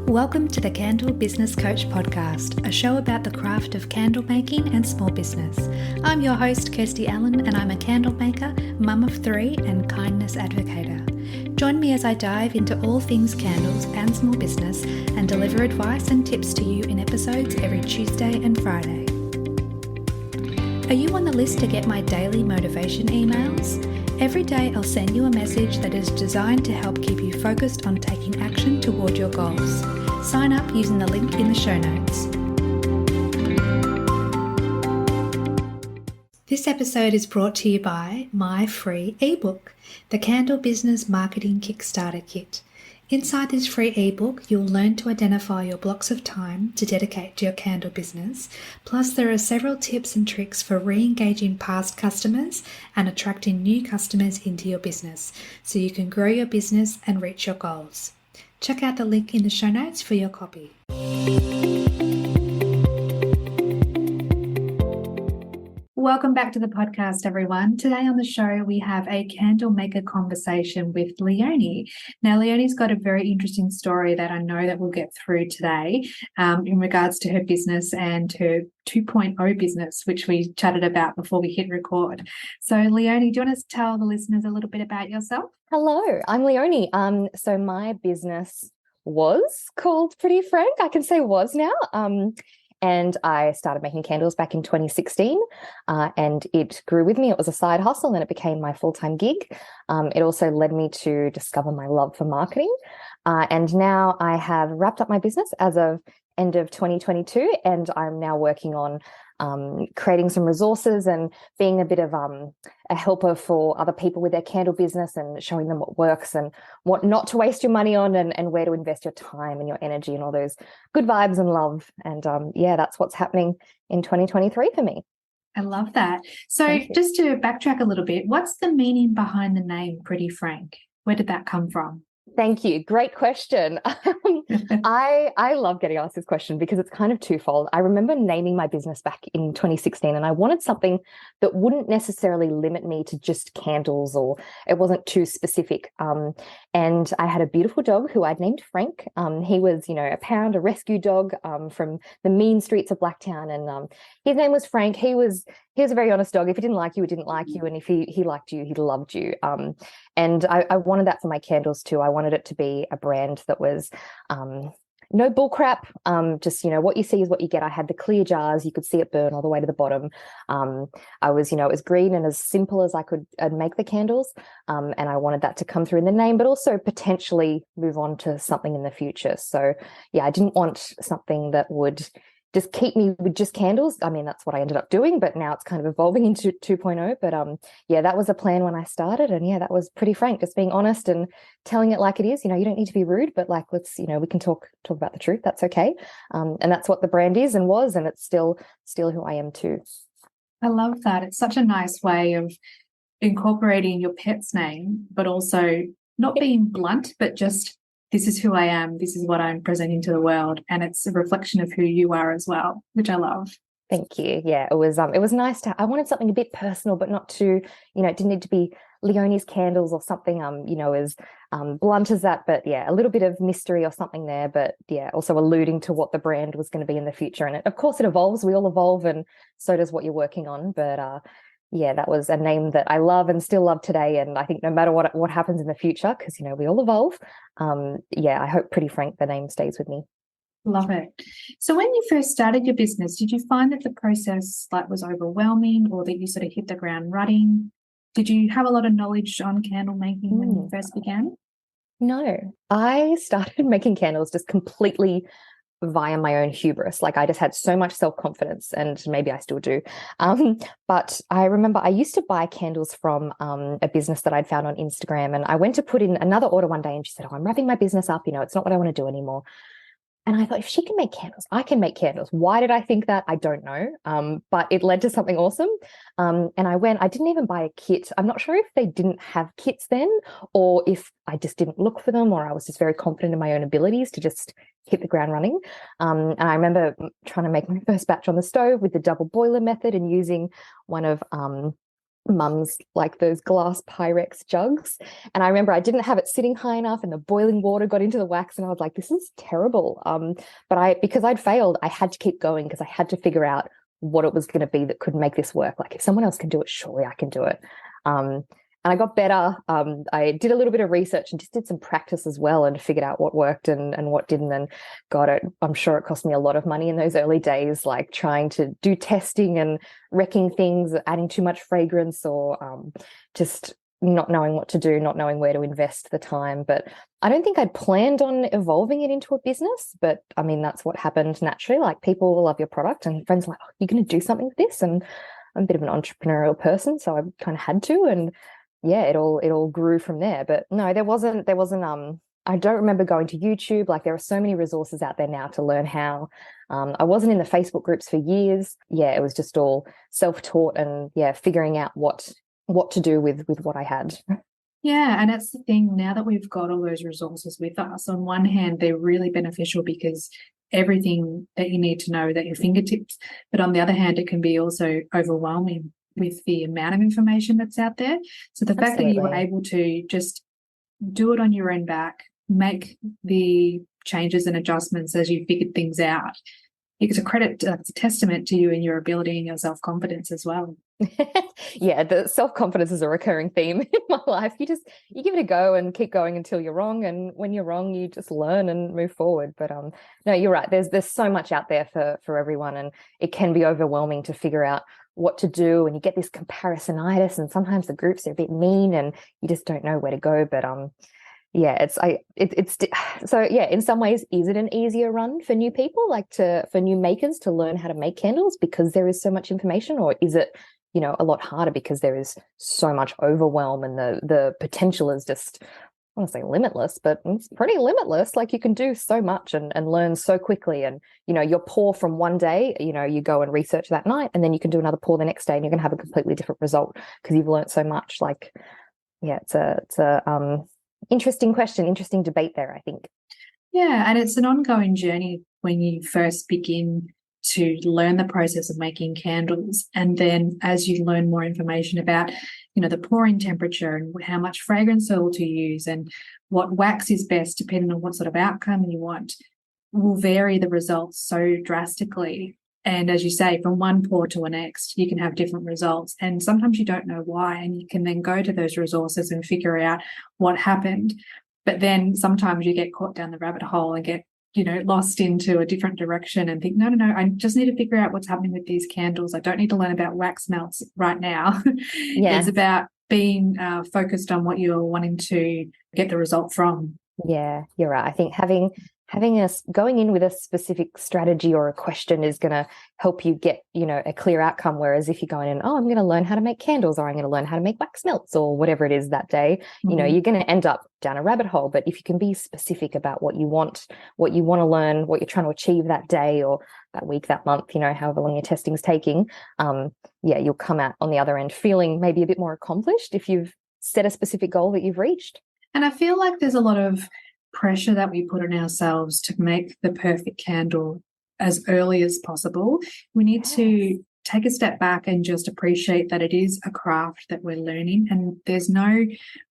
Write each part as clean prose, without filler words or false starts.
Welcome to the Candle Business Coach Podcast, a show about the craft of candle making and small business. I'm your host, Kirsty Allen, and I'm a candle maker, mum of three, and kindness advocator. Join me as I dive into all things candles and small business and deliver advice and tips to you in episodes every Tuesday and Friday. Are you on the list to get my daily motivation emails? Every day I'll send you a message that is designed to help keep you focused on taking action toward your goals. Sign up using the link in the show notes. This episode is brought to you by my free ebook, The Candle Business Marketing Kickstarter Kit. Inside this free ebook, you'll learn to identify your blocks of time to dedicate to your candle business. Plus, there are several tips and tricks for re-engaging past customers and attracting new customers into your business so you can grow your business and reach your goals. Check out the link in the show notes for your copy. Welcome back to the podcast, everyone. Today on the show, we have a candle maker conversation with Leonie. Now, Leonie's got a very interesting story that I know that we'll get through today in regards to her business and her 2.0 business, which we chatted about before we hit record. So, Leonie, do you want to tell the listeners a little bit about yourself? Hello, I'm Leonie. So my business was called Pretty Frank. I can say was now. And I started making candles back in 2016 and it grew with me. It was a side hustle and it became my full-time gig. It also led me to discover my love for marketing. And now I have wrapped up my business as of end of 2022 and I'm now working on creating some resources and being a bit of a helper for other people with their candle business and showing them what works and what not to waste your money on and where to invest your time and your energy and all those good vibes and love. And that's what's happening in 2023 for me. I love that. So just to backtrack a little bit, what's the meaning behind the name Pretty Frank? Where did that come from? Thank you. Great question. I love getting asked this question because it's kind of twofold. I remember naming my business back in 2016 and I wanted something that wouldn't necessarily limit me to just candles or it wasn't too specific. And I had a beautiful dog who I'd named Frank. He was, a pound, a rescue dog from the mean streets of Blacktown. And his name was Frank. He was a very honest dog. If he didn't like you, he didn't like you. And if he liked you, he loved you. And I wanted that for my candles too. I wanted it to be a brand that was no bullcrap. Just, what you see is what you get. I had the clear jars. You could see it burn all the way to the bottom. I was, it was green and as simple as I could make the candles. And I wanted that to come through in the name, but also potentially move on to something in the future. So yeah, I didn't want something that would just keep me with just candles. I mean, that's what I ended up doing, but now it's kind of evolving into 2.0. But that was a plan when I started. And that was Pretty Frank, just being honest and telling it like it is. You don't need to be rude, but let's, we can talk about the truth. That's okay. And that's what the brand is and was, and it's still who I am too. I love that. It's such a nice way of incorporating your pet's name, but also not being blunt, but just this is who I am, this is what I'm presenting to the world, and it's a reflection of who you are as well, which I love. Thank you. Yeah, it was nice I wanted something a bit personal, but not too, it didn't need to be Leonie's candles or something, as blunt as that, but a little bit of mystery or something there, but also alluding to what the brand was going to be in the future. And of course it evolves, we all evolve, and so does what you're working on, but that was a name that I love and still love today. And I think no matter what happens in the future, because, we all evolve. I hope Pretty Frank, the name stays with me. Love it. So when you first started your business, did you find that the process was overwhelming or that you sort of hit the ground running? Did you have a lot of knowledge on candle making when you first began? No, I started making candles just completely via my own hubris. I just had so much self-confidence, and maybe I still do. But I remember I used to buy candles from a business that I'd found on Instagram, and I went to put in another order one day and she said, I'm wrapping my business up. It's not what I want to do anymore. And I thought, if she can make candles, I can make candles. Why did I think that? I don't know. But it led to something awesome. And I didn't even buy a kit. I'm not sure if they didn't have kits then, or if I just didn't look for them, or I was just very confident in my own abilities to just hit the ground running. And I remember trying to make my first batch on the stove with the double boiler method and using one of mum's like those glass Pyrex jugs. And I remember I didn't have it sitting high enough and the boiling water got into the wax and I was like, this is terrible. But because I'd failed, I had to keep going because I had to figure out what it was going to be that could make this work. Like if someone else can do it, surely I can do it. And I got better. I did a little bit of research and just did some practice as well and figured out what worked and what didn't. And got it. I'm sure it cost me a lot of money in those early days, like trying to do testing and wrecking things, adding too much fragrance or just not knowing what to do, not knowing where to invest the time. But I don't think I'd planned on evolving it into a business. But I mean, that's what happened naturally. Like people will love your product and friends are like, oh, you're going to do something with this? And I'm a bit of an entrepreneurial person, so I kind of had to. And yeah, it all grew from there. But no, there wasn't I don't remember going to YouTube. Like there are so many resources out there now to learn how. I wasn't in the Facebook groups for years. Yeah, it was just all self-taught and yeah, figuring out what to do with what I had. Yeah, and that's the thing, now that we've got all those resources with us, on one hand, they're really beneficial because everything that you need to know is at your fingertips. But on the other hand, it can be also overwhelming with the amount of information that's out there. So the fact that you were able to just do it on your own back, make the changes and adjustments as you figured things out, it's a testament to you and your ability and your self-confidence as well. Yeah, the self-confidence is a recurring theme in my life. You give it a go and keep going until you're wrong, and when you're wrong you just learn and move forward. But no, you're right, there's so much out there for everyone, and it can be overwhelming to figure out what to do, and you get this comparisonitis, and sometimes the groups are a bit mean and you just don't know where to go. But yeah, it's so yeah, in some ways, is it an easier run for new people, like for new makers to learn how to make candles because there is so much information, or is it, you know, a lot harder because there is so much overwhelm and the potential is just, I want to say limitless, but it's pretty limitless. Like you can do so much and learn so quickly. And, you know, your pour from one day, you know, you go and research that night and then you can do another pour the next day and you're going to have a completely different result because you've learned so much. Like, yeah, it's a interesting question, interesting debate there, I think. Yeah, and it's an ongoing journey when you first begin to learn the process of making candles, and then as you learn more information about, you know, the pouring temperature and how much fragrance oil to use and what wax is best depending on what sort of outcome you want, will vary the results so drastically. And as you say, from one pour to the next, you can have different results. And sometimes you don't know why, and you can then go to those resources and figure out what happened. But then sometimes you get caught down the rabbit hole and get, you know, lost into a different direction and think, no, I just need to figure out what's happening with these candles. I don't need to learn about wax melts right now. Yeah. It's about being focused on what you're wanting to get the result from. Yeah, you're right. I think having us going in with a specific strategy or a question is going to help you get, you know, a clear outcome. Whereas if you're going in, oh, I'm going to learn how to make candles, or I'm going to learn how to make wax melts, or whatever it is that day, you know, you're going to end up down a rabbit hole. But if you can be specific about what you want to learn, what you're trying to achieve that day or that week, that month, you know, however long your testing's taking, yeah, you'll come out on the other end feeling maybe a bit more accomplished if you've set a specific goal that you've reached. And I feel like there's a lot of pressure that we put on ourselves to make the perfect candle as early as possible. We need to take a step back and just appreciate that it is a craft that we're learning, and there's no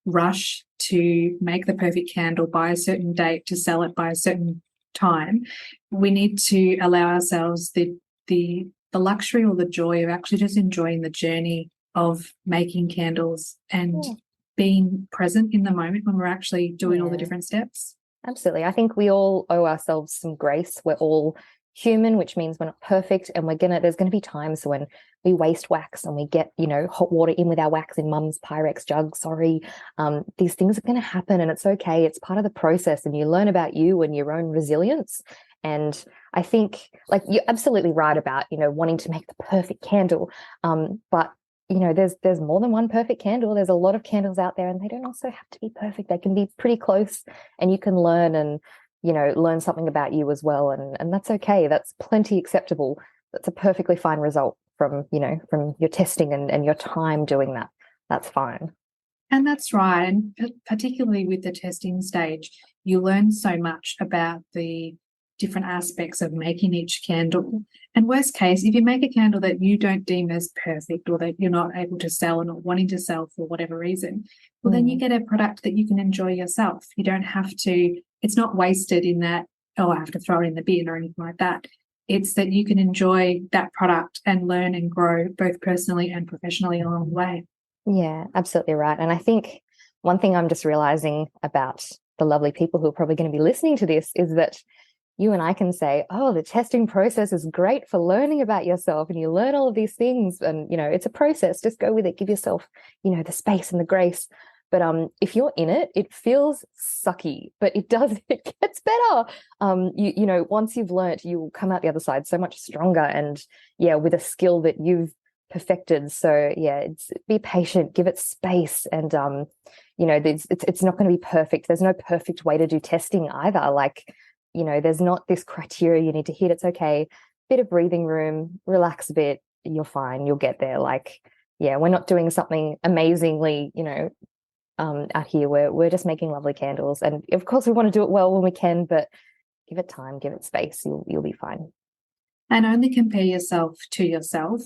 rush to make the perfect candle by a certain date to sell it by a certain time. We need to allow ourselves the luxury or the joy of actually just enjoying the journey of making candles and being present in the moment when we're actually doing all the different steps. Absolutely. I think we all owe ourselves some grace. We're all human, which means we're not perfect, and there's going to be times when we waste wax and we get, you know, hot water in with our wax in mum's Pyrex jug. These things are going to happen, and it's okay. It's part of the process, and you learn about you and your own resilience. And I think, like, you're absolutely right about, you know, wanting to make the perfect candle, but you know, there's more than one perfect candle. There's a lot of candles out there, and they don't also have to be perfect. They can be pretty close, and you can learn and, you know, learn something about you as well. And that's okay. That's plenty acceptable. That's a perfectly fine result from, you know, from your testing and your time doing that. That's fine. And that's right. And particularly with the testing stage, you learn so much about the different aspects of making each candle. And worst case, if you make a candle that you don't deem as perfect or that you're not able to sell or not wanting to sell for whatever reason, well, then you get a product that you can enjoy yourself. You don't have to, it's not wasted in that, oh, I have to throw it in the bin or anything like that. It's that you can enjoy that product and learn and grow both personally and professionally along the way. Yeah, absolutely right. And I think one thing I'm just realizing about the lovely people who are probably going to be listening to this is that you and I can say, oh, the testing process is great for learning about yourself, and you learn all of these things, and, you know, it's a process. Just go with it. Give yourself, you know, the space and the grace. But if you're in it, it feels sucky, but it gets better. You know, once you've learnt, you'll come out the other side so much stronger, and yeah, with a skill that you've perfected. So yeah, be patient, give it space, and you know, it's not going to be perfect. There's no perfect way to do testing either. Like, you know, there's not this criteria you need to hit. It's okay. Bit of breathing room, relax a bit, you're fine, you'll get there. Like, yeah, we're not doing something amazingly, you know, out here. We're just making lovely candles. And of course we want to do it well when we can, but give it time, give it space, you'll be fine. And only compare yourself to yourself.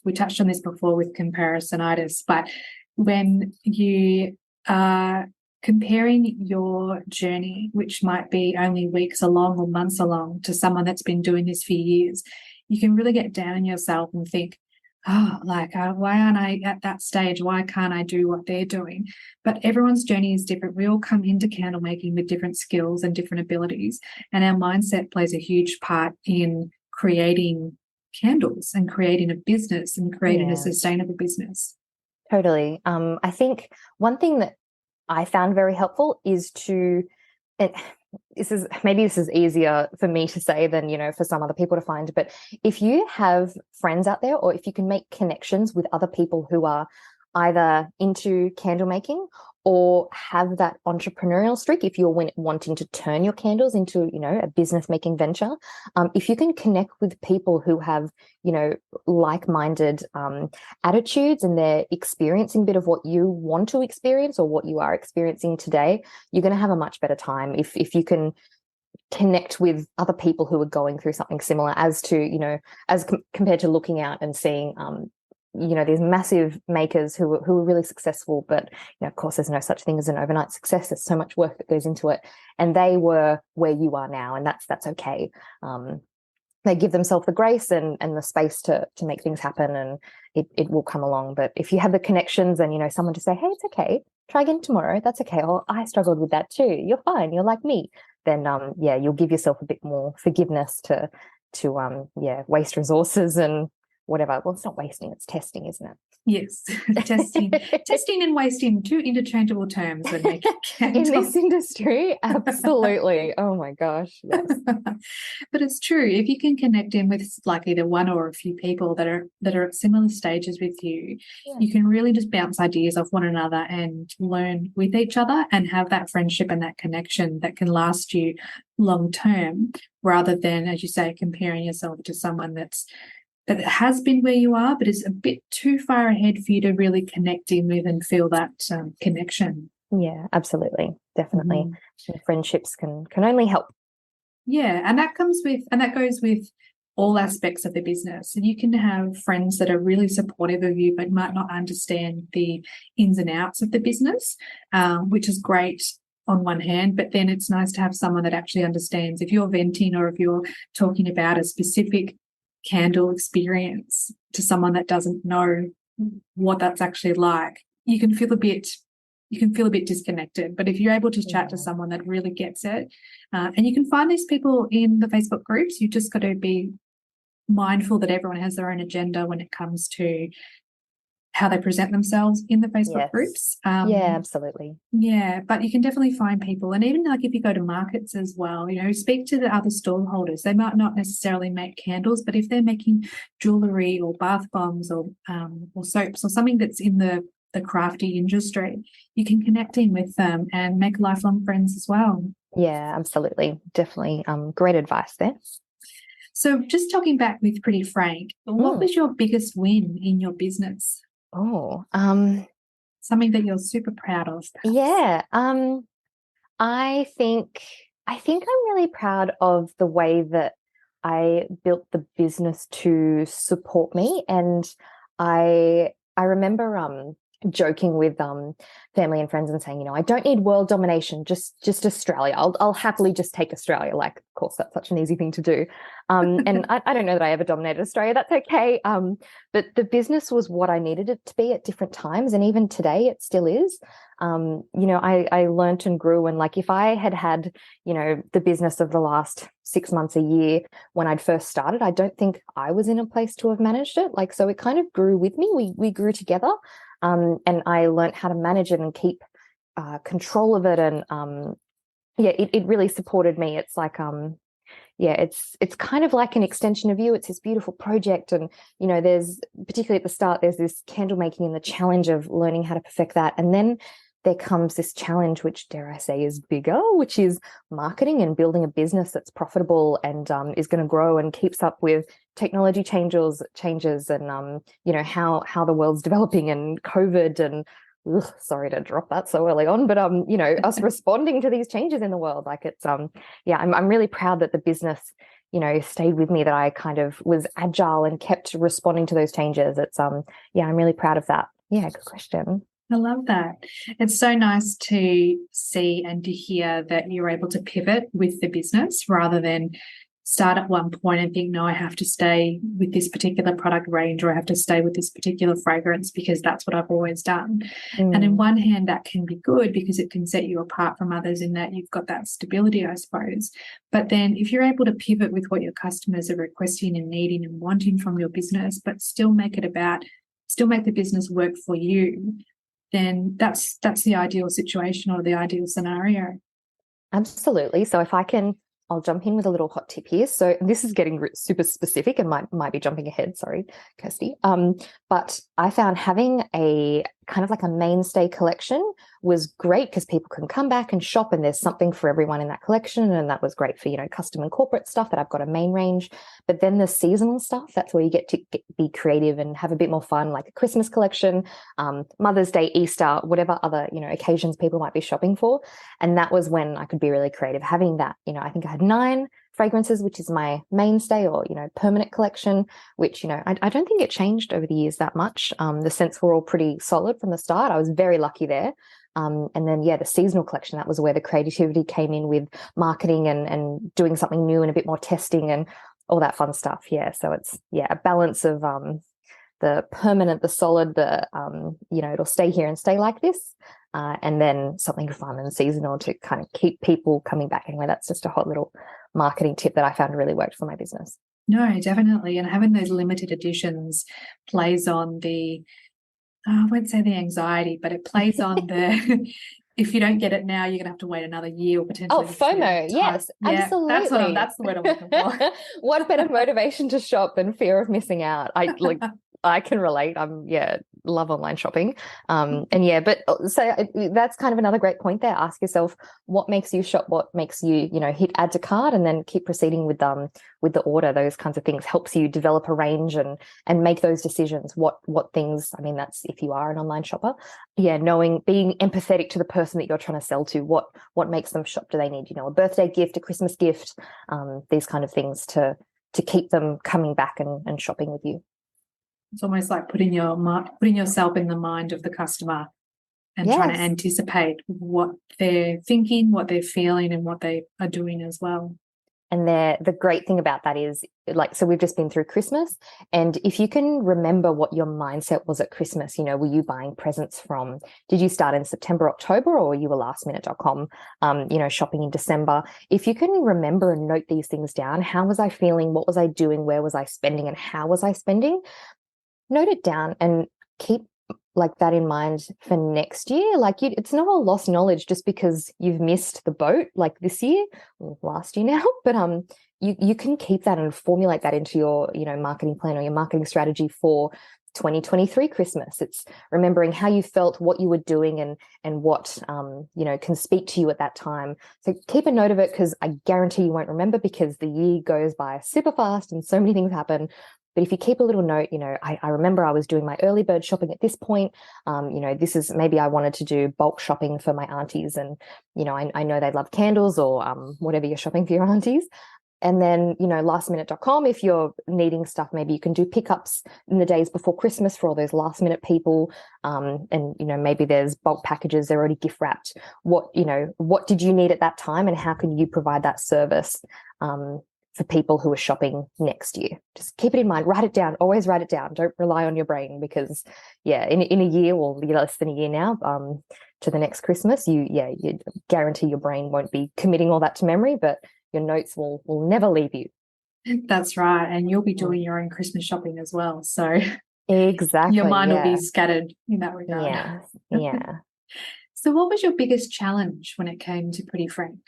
We touched on this before with comparisonitis, but when you are comparing your journey, which might be only weeks along or months along, to someone that's been doing this for years, you can really get down on yourself and think, oh, like, why aren't I at that stage? Why can't I do what they're doing? But everyone's journey is different. We all come into candle making with different skills and different abilities, and our mindset plays a huge part in creating candles and creating a business and creating a sustainable business. Totally. I think one thing that I found very helpful is this is easier for me to say than, you know, for some other people to find, but if you have friends out there, or if you can make connections with other people who are either into candle making or have that entrepreneurial streak, if you're wanting to turn your candles into, you know, a business making venture, if you can connect with people who have, you know, like-minded attitudes, and they're experiencing a bit of what you want to experience or what you are experiencing today, you're going to have a much better time if you can connect with other people who are going through something similar, as to, you know, as compared to looking out and seeing you know, these massive makers who are really successful, but, you know, of course there's no such thing as an overnight success. There's so much work that goes into it, and they were where you are now, and that's okay. They give themselves the grace and the space to make things happen, and it will come along. But if you have the connections and, you know, someone to say, hey, it's okay, try again tomorrow, that's okay, or I struggled with that too, you're fine, you're like me, then yeah, you'll give yourself a bit more forgiveness to waste resources and whatever. Well, it's not wasting, it's testing, isn't it? Yes, testing and wasting, two interchangeable terms when making candles. In this industry, absolutely. Oh my gosh, yes. But it's true. If you can connect in with like either one or a few people that are at similar stages with you, you can really just bounce ideas off one another and learn with each other and have that friendship and that connection that can last you long term, rather than, as you say, comparing yourself to someone that has been where you are, but is a bit too far ahead for you to really connect in with and feel that connection. Yeah, absolutely. Definitely. Friendships can only help. Yeah, and that goes with all aspects of the business. And you can have friends that are really supportive of you, but might not understand the ins and outs of the business, which is great on one hand, but then it's nice to have someone that actually understands. If you're venting or if you're talking about a specific candle experience to someone that doesn't know what that's actually like, you can feel a bit disconnected. But if you're able to chat to someone that really gets it, and you can find these people in the Facebook groups, you just got to be mindful that everyone has their own agenda when it comes to how they present themselves in the Facebook groups. Yeah, absolutely. Yeah, but you can definitely find people. And even like if you go to markets as well, you know, speak to the other stall holders. They might not necessarily make candles, but if they're making jewellery or bath bombs or soaps or something that's in the crafty industry, you can connect in with them and make lifelong friends as well. Yeah, absolutely. Definitely. Great advice there. So just talking back with Pretty Frank, what was your biggest win in your business? Oh, something that you're super proud of, perhaps. Yeah. I think I think I'm really proud of the way that I built the business to support me. And I remember joking with family and friends and saying, I don't need world domination, just Australia. I'll happily just take Australia. Like, of course, that's such an easy thing to do. And I don't know that I ever dominated Australia. That's okay. But the business was what I needed it to be at different times. And even today it still is. I learned and grew, and like if I had the business of the last 6 months, a year when I'd first started, I don't think I was in a place to have managed it. Like, so it kind of grew with me. We grew together, and I learned how to manage it and keep control of it. And it really supported me. It's like it's kind of like an extension of you. It's this beautiful project, and there's, particularly at the start, there's this candle making and the challenge of learning how to perfect that, and then there comes this challenge, which, dare I say, is bigger, which is marketing and building a business that's profitable and is going to grow and keeps up with technology changes, and how the world's developing, and COVID, and sorry to drop that so early on, but us responding to these changes in the world. Like, it's I'm really proud that the business stayed with me, that I kind of was agile and kept responding to those changes. It's I'm really proud of that. Yeah, good question. I love that. It's so nice to see and to hear that you're able to pivot with the business rather than start at one point and think, no, I have to stay with this particular product range, or I have to stay with this particular fragrance because that's what I've always done. And in one hand, that can be good because it can set you apart from others in that you've got that stability, I suppose. But then if you're able to pivot with what your customers are requesting and needing and wanting from your business, but still make the business work for you, then that's the ideal situation or the ideal scenario. Absolutely. So if I'll jump in with a little hot tip here. So this is getting super specific and might be jumping ahead. Sorry, Kirsty. But I found having a kind of like a mainstay collection was great because people can come back and shop, and there's something for everyone in that collection. And that was great for, custom and corporate stuff that I've got a main range. But then the seasonal stuff, that's where you get to be creative and have a bit more fun, like a Christmas collection, Mother's Day, Easter, whatever other, occasions people might be shopping for. And that was when I could be really creative having that. I think I had 9 fragrances, which is my mainstay or, permanent collection, which, I don't think it changed over the years that much. The scents were all pretty solid from the start. I was very lucky there. And then, the seasonal collection, that was where the creativity came in with marketing and doing something new and a bit more testing and all that fun stuff. Yeah. So it's, a balance of the permanent, the solid, it'll stay here and stay like this. And then something fun and seasonal to kind of keep people coming back. Anyway, that's just a hot little marketing tip that I found really worked for my business. No, definitely. And having those limited editions plays on I won't say the anxiety, but it plays on the, if you don't get it now, you're going to have to wait another year or potentially. Oh, FOMO. Yes, absolutely. That's the word I'm looking for. What better motivation to shop than fear of missing out? I can relate. Love online shopping. But so that's kind of another great point there. Ask yourself what makes you shop, what makes you, hit add to cart, and then keep proceeding with the order. Those kinds of things helps you develop a range and make those decisions. What things, that's if you are an online shopper. Yeah, being empathetic to the person that you're trying to sell to, what makes them shop. Do they need, a birthday gift, a Christmas gift, these kind of things to keep them coming back and shopping with you. It's almost like putting yourself in the mind of the customer and trying to anticipate what they're thinking, what they're feeling, and what they are doing as well. And the great thing about that is, so we've just been through Christmas, and if you can remember what your mindset was at Christmas, were you buying presents did you start in September, October, or were you a lastminute.com, shopping in December? If you can remember and note these things down, how was I feeling? What was I doing? Where was I spending? And how was I spending? Note it down and keep that in mind for next year. It's not all lost knowledge just because you've missed the boat this year or last year now, but you can keep that and formulate that into your marketing plan or your marketing strategy for 2023 Christmas. It's remembering how you felt, what you were doing, and what can speak to you at that time. So keep a note of it, because I guarantee you won't remember, because the year goes by super fast and so many things happen. But if you keep a little note, I remember I was doing my early bird shopping at this point. This is maybe I wanted to do bulk shopping for my aunties, and I know they love candles or whatever you're shopping for your aunties. And then, lastminute.com, if you're needing stuff, maybe you can do pickups in the days before Christmas for all those last minute people. And maybe there's bulk packages, they're already gift wrapped. What did you need at that time, and how can you provide that service for people who are shopping next year? Just keep it in mind, write it down, always write it down. Don't rely on your brain, because in a year, or less than a year now, to the next Christmas, you guarantee your brain won't be committing all that to memory, but your notes will never leave you. That's right. And you'll be doing your own Christmas shopping as well. So exactly, your mind will be scattered in that regard. Yeah. So what was your biggest challenge when it came to Pretty Frank?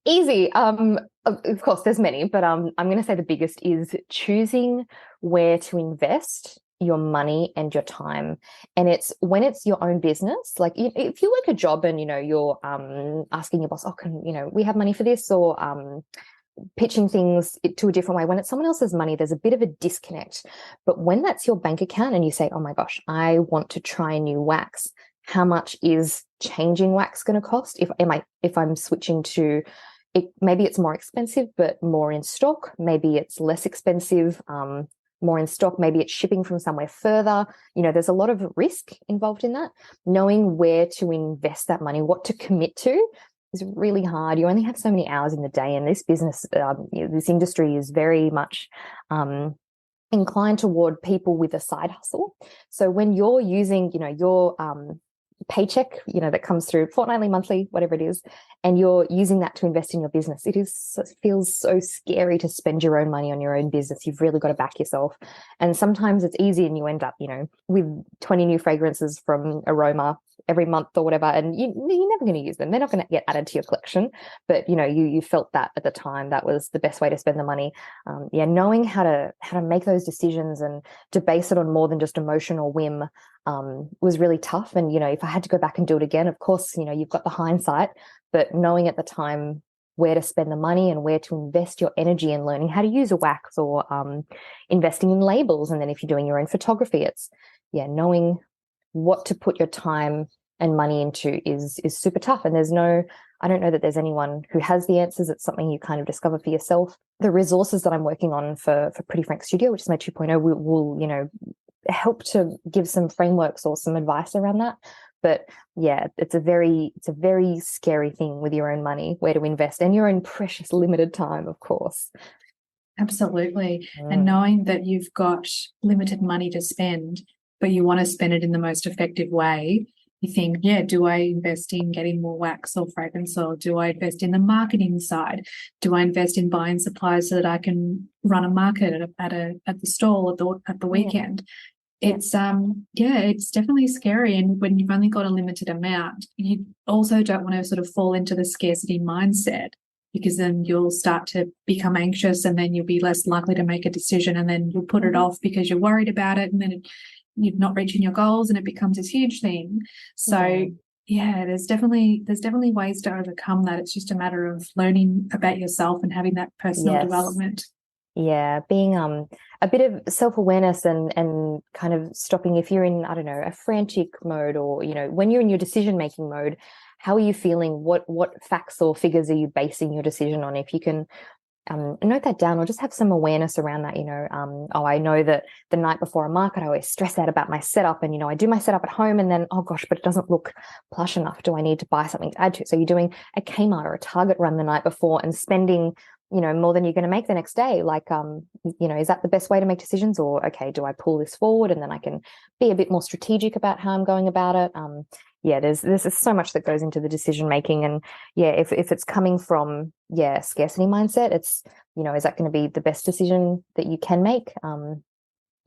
Easy. Of course, there's many, but I'm going to say the biggest is choosing where to invest your money and your time. And it's when it's your own business, like if you work a job and you're asking your boss, can we have money for this, or pitching things to a different way. When it's someone else's money, there's a bit of a disconnect. But when that's your bank account and you say, oh my gosh, I want to try a new wax, how much is changing wax going to cost? If I'm switching to it, maybe it's more expensive but more in stock, maybe it's less expensive, more in stock, maybe it's shipping from somewhere further. There's a lot of risk involved in that. Knowing where to invest that money, what to commit to, is really hard. You only have so many hours in the day, and this business, this industry is very much inclined toward people with a side hustle. So when you're using, your paycheck, that comes through fortnightly, monthly, whatever it is, and you're using that to invest in your business, it feels so scary to spend your own money on your own business. You've really got to back yourself. And sometimes it's easy and you end up, with 20 new fragrances from Aroma every month or whatever, and you're never going to use them. They're not going to get added to your collection. But, you felt that at the time that was the best way to spend the money. Knowing how to make those decisions and to base it on more than just emotion or whim was really tough. And, if I had to go back and do it again, of course, you've got the hindsight, but knowing at the time where to spend the money and where to invest your energy in learning how to use a wax, or investing in labels. And then if you're doing your own photography, it's knowing what to put your time and money into is super tough. And I don't know that there's anyone who has the answers. It's something you kind of discover for yourself. The resources that I'm working on for Pretty Frank Studio, which is my 2.0, will help to give some frameworks or some advice around that. But it's a very scary thing with your own money, where to invest, and your own precious limited time, of course. Absolutely. And knowing that you've got limited money to spend, but you want to spend it in the most effective way, you think, do I invest in getting more wax or fragrance, or do I invest in the marketing side? Do I invest in buying supplies so that I can run a market at the stall at the weekend? It's definitely scary. And when you've only got a limited amount, you also don't want to sort of fall into the scarcity mindset, because then you'll start to become anxious, and then you'll be less likely to make a decision, and then you'll put it off because you're worried about it, and then you're not reaching your goals, and it becomes this huge thing. So there's definitely ways to overcome that. It's just a matter of learning about yourself and having that personal development. Being a bit of self-awareness and kind of stopping. If you're in, I don't know, a frantic mode, or when you're in your decision-making mode, how are you feeling? What facts or figures are you basing your decision on? If you can note that down, or just have some awareness around that. I know that the night before a market, I always stress out about my setup, and I do my setup at home, and then, oh gosh, but it doesn't look plush enough. Do I need to buy something to add to it? So you're doing a Kmart or a Target run the night before and spending more than you're going to make the next day. Like, is that the best way to make decisions? Or, okay, do I pull this forward, and then I can be a bit more strategic about how I'm going about it? There's so much that goes into the decision making. And if it's coming from scarcity mindset, it's is that going to be the best decision that you can make?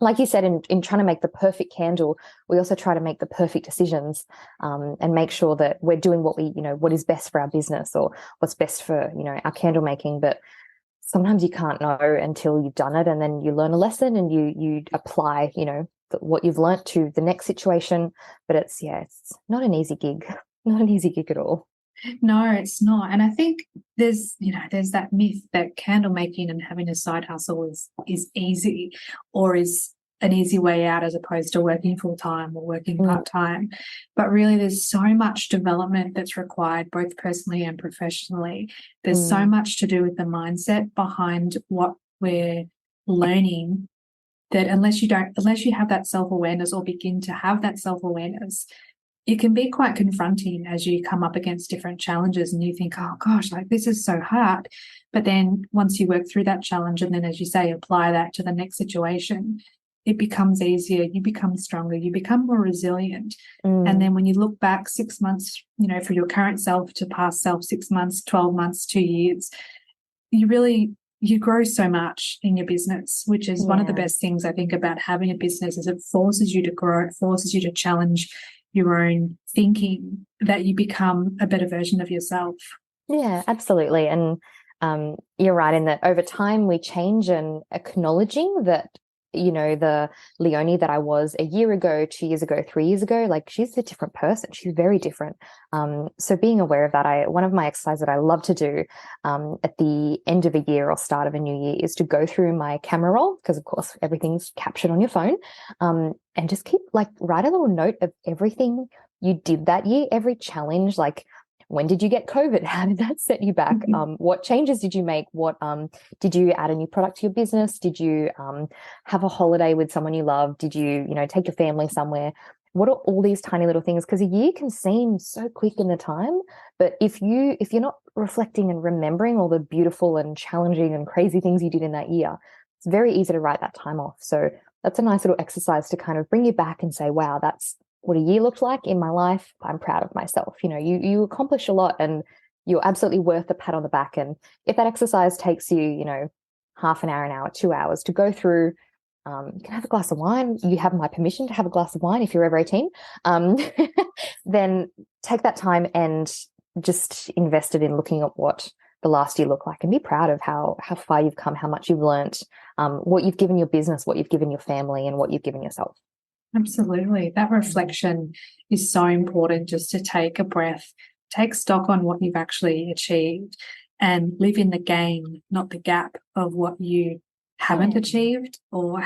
Like you said, in trying to make the perfect candle, we also try to make the perfect decisions, and make sure that we're doing what is best for our business, or what's best for our candle making. But sometimes you can't know until you've done it, and then you learn a lesson, and you apply what you've learnt to the next situation. But it's not an easy gig, not an easy gig at all. No, it's not. And I think there's that myth that candle making and having a side hustle is easy, or is an easy way out as opposed to working full time or working part time. But really, there's so much development that's required, both personally and professionally. There's so much to do with the mindset behind what we're learning, that unless you have that self-awareness or begin to have that self-awareness, it can be quite confronting as you come up against different challenges and you think, oh gosh, like this is so hard. But then once you work through that challenge and then, as you say, apply that to the next situation, it becomes easier, you become stronger, you become more resilient. And then when you look back 6 months, for your current self to past self, 6 months, 12 months, 2 years, you grow so much in your business, which is one of the best things I think about having a business, is it forces you to grow, it forces you to challenge your own thinking, that you become a better version of yourself. Yeah, absolutely. And you're right in that over time we change, and acknowledging that, the Leonie that I was a year ago, 2 years ago, 3 years ago, like she's a different person. She's very different. So being aware of that, one of my exercises that I love to do at the end of a year or start of a new year is to go through my camera roll, because of course everything's captured on your phone, and just write a little note of everything you did that year, every challenge, like, when did you get COVID? How did that set you back? What changes did you make? What did you add a new product to your business? Did you have a holiday with someone you love? Did you, take your family somewhere? What are all these tiny little things? Because a year can seem so quick in the time, but if you're not reflecting and remembering all the beautiful and challenging and crazy things you did in that year, it's very easy to write that time off. So that's a nice little exercise to kind of bring you back and say, wow, that's what a year looked like in my life. I'm proud of myself. You accomplish a lot, and you're absolutely worth a pat on the back. And if that exercise takes you, half an hour, 2 hours to go through, you can have a glass of wine. You have my permission to have a glass of wine if you're over 18. Then take that time and just invest it in looking at what the last year looked like, and be proud of how far you've come, how much you've learnt, what you've given your business, what you've given your family, and what you've given yourself. Absolutely. That reflection is so important, just to take a breath, take stock on what you've actually achieved, and live in the gain, not the gap of what you haven't achieved, or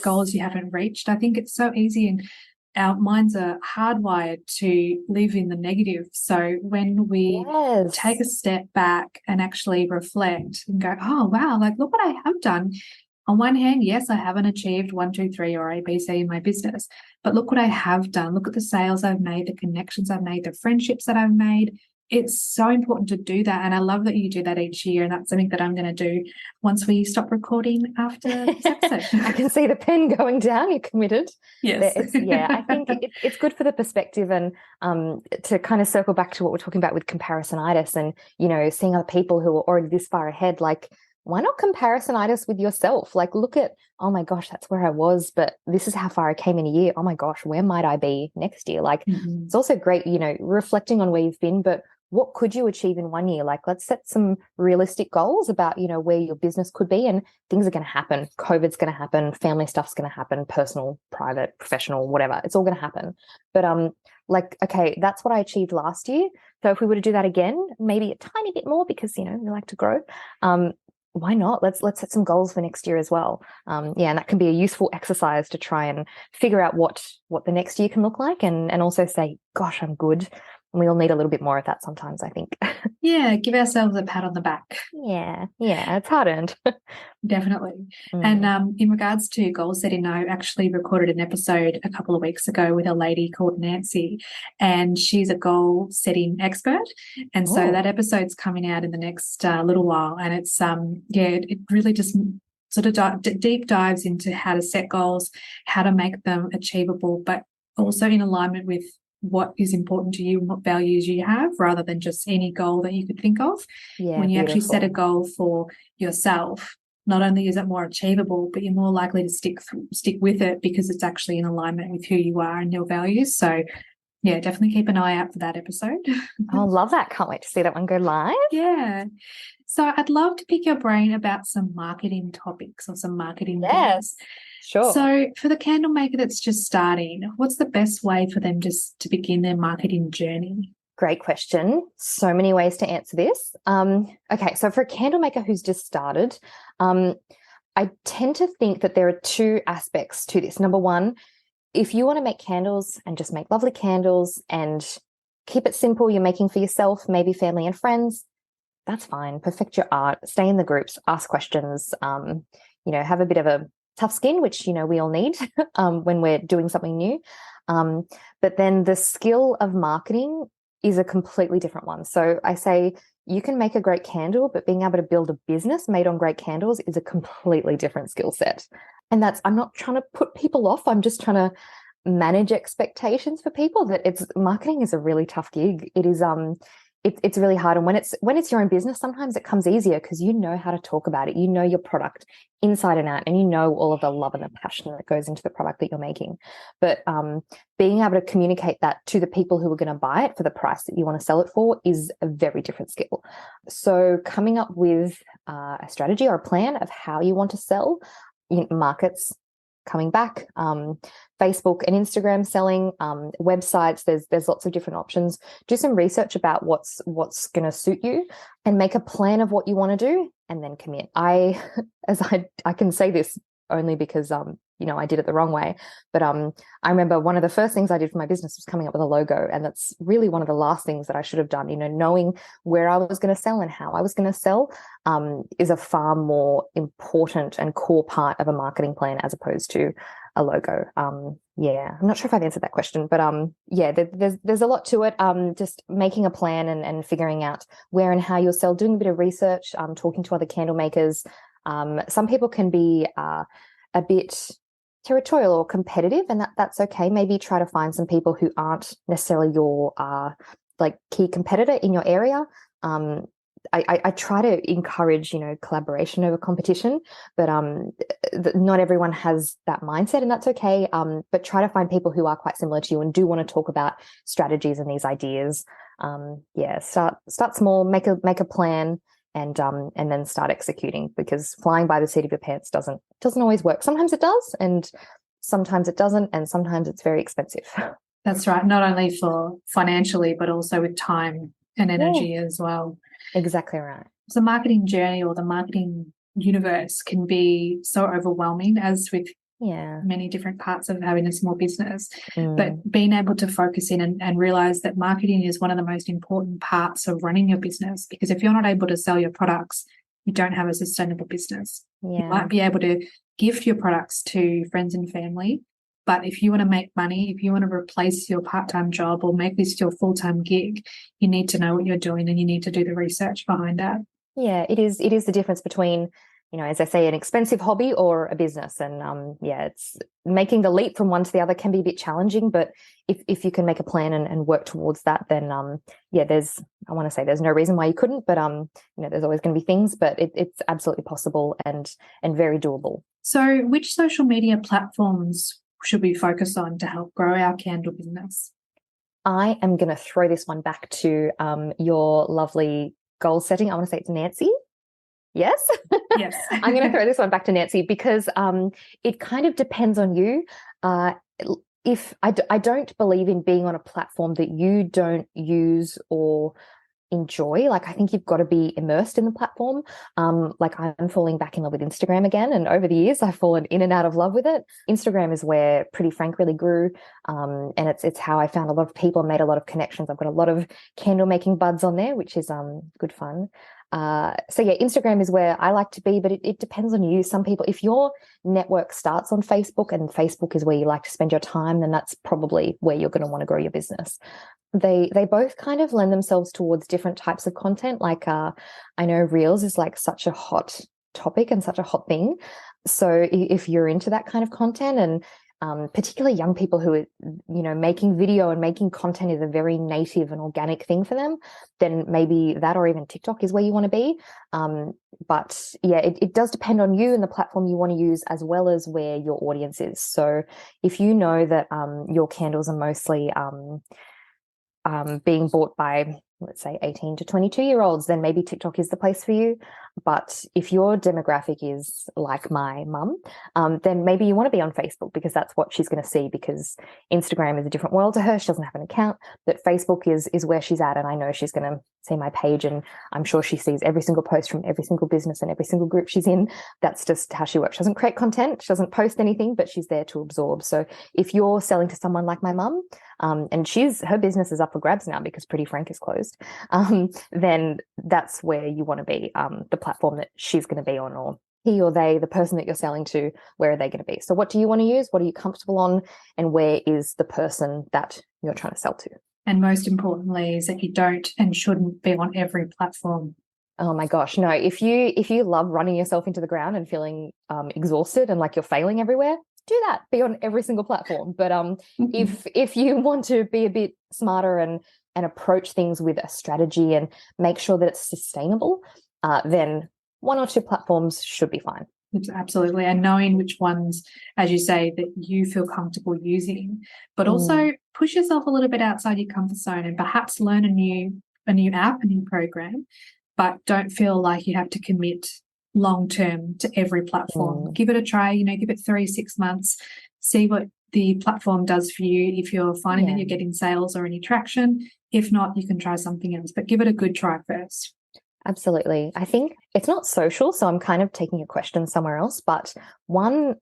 goals you haven't reached. I think it's so easy, and our minds are hardwired to live in the negative. So when we take a step back and actually reflect and go, oh, wow, like look what I have done. On one hand, yes, I haven't achieved 1, 2, 3 or ABC in my business, but look what I have done. Look at the sales I've made, the connections I've made, the friendships that I've made. It's so important to do that. And I love that you do that each year. And that's something that I'm going to do once we stop recording after this episode. I can see the pen going down. You're committed. Yes. I think it's good for the perspective, and to kind of circle back to what we're talking about with comparisonitis, and, seeing other people who are already this far ahead, like, why not comparisonitis with yourself? Like, look at, oh my gosh, that's where I was, but this is how far I came in a year. Oh my gosh, where might I be next year? Like, it's also great, reflecting on where you've been, but what could you achieve in 1 year? Like, let's set some realistic goals about, where your business could be, and things are going to happen. COVID's going to happen. Family stuff's going to happen. Personal, private, professional, whatever. It's all going to happen. But, okay, that's what I achieved last year. So if we were to do that again, maybe a tiny bit more, because, we like to grow. Why not? Let's set some goals for next year as well. And that can be a useful exercise to try and figure out what the next year can look like, and also say, gosh, I'm good. And we all need a little bit more of that sometimes, I think. Yeah, give ourselves a pat on the back. Yeah, it's hard-earned. Definitely. And in regards to goal setting, I actually recorded an episode a couple of weeks ago with a lady called Nancy, and she's a goal setting expert. And so that episode's coming out in the next little while, and it's it really just sort of deep dives into how to set goals, how to make them achievable, but also in alignment with what is important to you and what values you have, rather than just any goal that you could think of. When you actually set a goal for yourself, not only is it more achievable, but you're more likely to stick with it, because it's actually in alignment with who you are and your values. So yeah, definitely keep an eye out for that episode. I love that. Can't wait to see that one go live. Yeah. So I'd love to pick your brain about some marketing topics or some marketing things. Sure. So for the candle maker that's just starting, what's the best way for them just to begin their marketing journey? Great question. So many ways to answer this. Okay, so for a candle maker who's just started, I tend to think that there are two aspects to this. Number one, if you want to make candles and just make lovely candles and keep it simple, you're making for yourself, maybe family and friends, that's fine. Perfect your art, stay in the groups, ask questions, have a bit of a tough skin, which, we all need when we're doing something new. But then the skill of marketing is a completely different one. So I say you can make a great candle, but being able to build a business made on great candles is a completely different skill set. And I'm not trying to put people off. I'm just trying to manage expectations for people that marketing is a really tough gig. It is, it's really hard. And when it's your own business, sometimes it comes easier because you know how to talk about it. You know your product inside and out, and you know all of the love and the passion that goes into the product that you're making. But being able to communicate that to the people who are going to buy it for the price that you want to sell it for is a very different skill. So coming up with a strategy or a plan of how you want to sell, markets coming back, Facebook and Instagram selling, websites, there's lots of different options. Do some research about what's going to suit you and make a plan of what you want to do and then commit. I can say this only because I did it the wrong way, but I remember one of the first things I did for my business was coming up with a logo, and that's really one of the last things that I should have done. Knowing where I was going to sell and how I was going to sell is a far more important and core part of a marketing plan as opposed to a logo. I'm not sure if I've answered that question, but there's a lot to it. Just making a plan and figuring out where and how you'll sell, doing a bit of research, talking to other candle makers. Some people can be a bit territorial or competitive, and that's okay. Maybe try to find some people who aren't necessarily your key competitor in your area. I try to encourage, collaboration over competition, but not everyone has that mindset, and that's okay. But try to find people who are quite similar to you and do want to talk about strategies and these ideas. Start small, make a plan, and then start executing, because flying by the seat of your pants doesn't always work. Sometimes it does, and sometimes it doesn't, and sometimes it's very expensive. That's right. Not only for financially, but also with time and energy as well. Exactly right. The marketing journey or the marketing universe can be so overwhelming, as with many different parts of having a small business. But being able to focus in and realize that marketing is one of the most important parts of running your business, because if you're not able to sell your products, you don't have a sustainable business. You might be able to gift your products to friends and family, but if you want to make money, if you want to replace your part-time job or make this your full-time gig, you need to know what you're doing, and you need to do the research behind that. Yeah, it is the difference between, as I say, an expensive hobby or a business. And it's making the leap from one to the other can be a bit challenging, but if you can make a plan and work towards that, then there's no reason why you couldn't, but there's always going to be things, but it's absolutely possible and very doable. So which social media platforms should we focus on to help grow our candle business? I am going to throw this one back to your lovely goal setting. I want to say it's Nancy. Yes. Yes. I'm going to throw this one back to Nancy, because it kind of depends on you. If I don't believe in being on a platform that you don't use or enjoy. I think you've got to be immersed in the platform. I'm falling back in love with Instagram again, and over the years I've fallen in and out of love with it. Instagram is where Pretty Frank really grew, and it's how I found a lot of people and made a lot of connections. I've got a lot of candle making buds on there, which is good fun. Instagram is where I like to be, but it depends on you. Some people, if your network starts on Facebook and Facebook is where you like to spend your time, then that's probably where you're going to want to grow your business. They both kind of lend themselves towards different types of content. I know Reels is such a hot topic and such a hot thing. So if you're into that kind of content, and particularly young people who are, making video and making content is a very native and organic thing for them, then maybe that or even TikTok is where you want to be. It does depend on you and the platform you want to use, as well as where your audience is. So if you know that your candles are mostly being bought by let's say 18 to 22-year-olds, then maybe TikTok is the place for you. But if your demographic is like my mum, then maybe you want to be on Facebook because that's what she's going to see, because Instagram is a different world to her. She doesn't have an account, but Facebook is where she's at. And I know she's going to see my page, and I'm sure she sees every single post from every single business and every single group she's in. That's just how she works. She doesn't create content. She doesn't post anything, but she's there to absorb. So if you're selling to someone like my mum, and her business is up for grabs now because Pretty Frank is closed, then that's where you want to be, the platform that she's going to be on, or he or they, the person that you're selling to, where are they going to be? So what do you want to use? What are you comfortable on? And where is the person that you're trying to sell to? And most importantly is that you don't and shouldn't be on every platform. Oh my gosh, no. If you love running yourself into the ground and feeling exhausted and like you're failing everywhere, do that. Be on every single platform. But if you want to be a bit smarter and approach things with a strategy and make sure that it's sustainable, then 1 or 2 platforms should be fine. Absolutely. And knowing which ones, as you say, that you feel comfortable using, but also push yourself a little bit outside your comfort zone and perhaps learn a new app, a new program, but don't feel like you have to commit long-term to every platform. Give it a try, give it 3-6 months, see what the platform does for you. If you're finding that you're getting sales or any traction, if not, you can try something else, but give it a good try first. Absolutely. I think it's not social, so I'm kind of taking a question somewhere else, but one,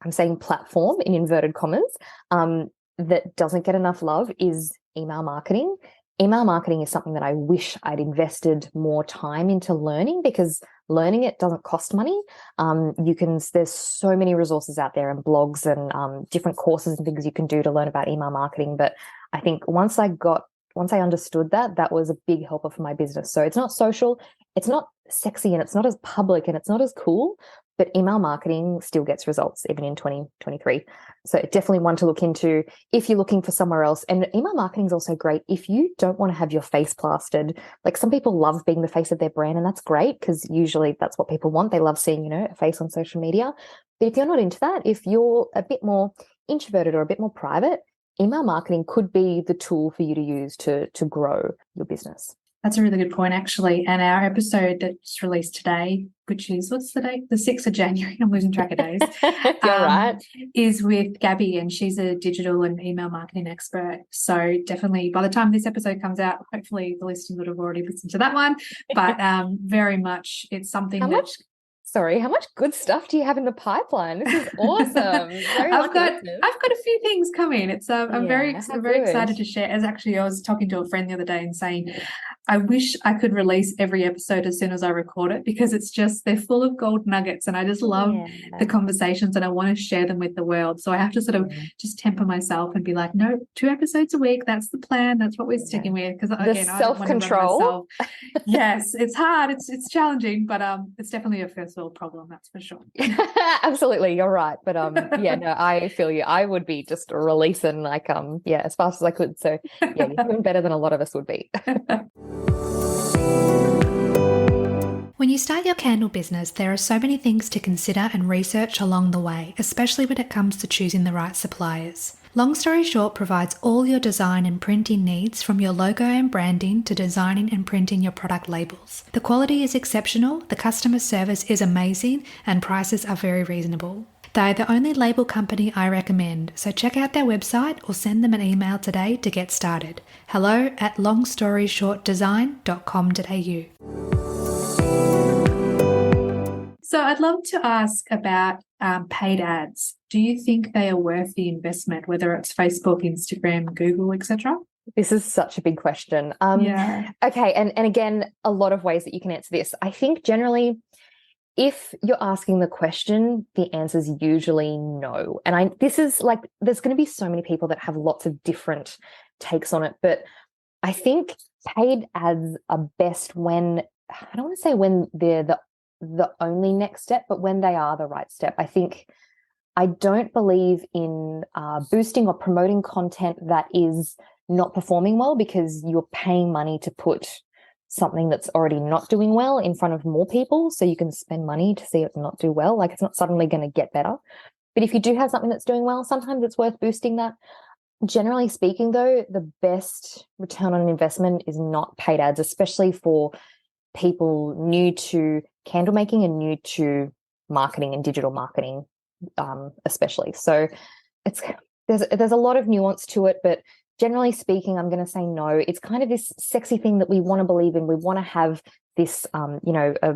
I'm saying platform in inverted commas, that doesn't get enough love is email marketing. Email marketing is something that I wish I'd invested more time into learning, because learning it doesn't cost money. There's so many resources out there and blogs and different courses and things you can do to learn about email marketing. But I think once I understood that was a big helper for my business. So it's not social, it's not sexy, and it's not as public, and it's not as cool, but email marketing still gets results even in 2023. So definitely one to look into if you're looking for somewhere else. And email marketing is also great if you don't want to have your face plastered. Like, some people love being the face of their brand, and that's great because usually that's what people want. They love seeing, a face on social media. But if you're not into that, if you're a bit more introverted or a bit more private, email marketing could be the tool for you to use to grow your business. That's a really good point, actually. And our episode that's released today, which is, what's the date? The 6th of January. I'm losing track of days. You're right. Is with Gabby, and she's a digital and email marketing expert. So definitely by the time this episode comes out, hopefully the listeners would have already listened to that one. But very much it's something How much good stuff do you have in the pipeline? This is awesome. I've got a few things coming. I'm very excited to share. I was talking to a friend the other day and saying, I wish I could release every episode as soon as I record it, because they're full of gold nuggets, and I just love the conversations, and I want to share them with the world. So I have to sort of just temper myself and be like, no, 2 episodes a week. That's the plan. That's what we're sticking with. Because again, self-control. Yes, it's hard. It's challenging, but it's definitely a first world problem. That's for sure. Absolutely, you're right. But I feel you. I would be just releasing as fast as I could. So you're doing better than a lot of us would be. When you start your candle business, there are so many things to consider and research along the way, especially when it comes to choosing the right suppliers. Long Story Short provides all your design and printing needs, from your logo and branding to designing and printing your product labels. The quality is exceptional, the customer service is amazing, and prices are very reasonable. They're the only label company I recommend, so check out their website or send them an email today to get started. hello@longstoryshortdesign.com.au. So I'd love to ask about paid ads. Do you think they are worth the investment, whether it's Facebook, Instagram, Google, etc.? This is such a big question. Okay, and again, a lot of ways that you can answer this. I think generally, if you're asking the question, the answer is usually no. And there's going to be so many people that have lots of different takes on it, but I think paid ads are best when, I don't want to say when they're the only next step, but when they are the right step. I don't believe in boosting or promoting content that is not performing well, because you're paying money to put something that's already not doing well in front of more people, so you can spend money to see it not do well. Like, it's not suddenly going to get better. But if you do have something that's doing well, sometimes it's worth boosting that. Generally speaking, though, the best return on investment is not paid ads, especially for people new to candle making and new to marketing and digital marketing, especially. So it's there's a lot of nuance to it, but generally speaking, I'm going to say no. It's kind of this sexy thing that we want to believe in. We want to have this, a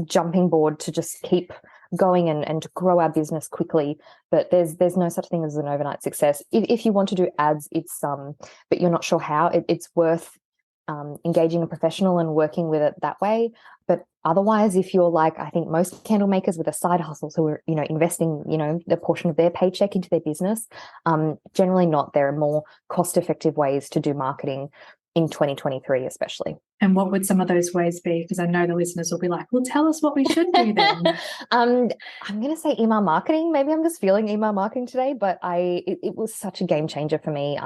jumping board to just keep going and to grow our business quickly. But there's no such thing as an overnight success. If you want to do ads, it's but you're not sure how, it's worth engaging a professional and working with it that way. But otherwise, if you're like, I think most candle makers with a side hustle, who are, investing, the portion of their paycheck into their business, generally not. There are more cost-effective ways to do marketing in 2023, especially. And what would some of those ways be? Because I know the listeners will be like, well, tell us what we should do then. I'm going to say email marketing. Maybe I'm just feeling email marketing today, but it was such a game changer for me,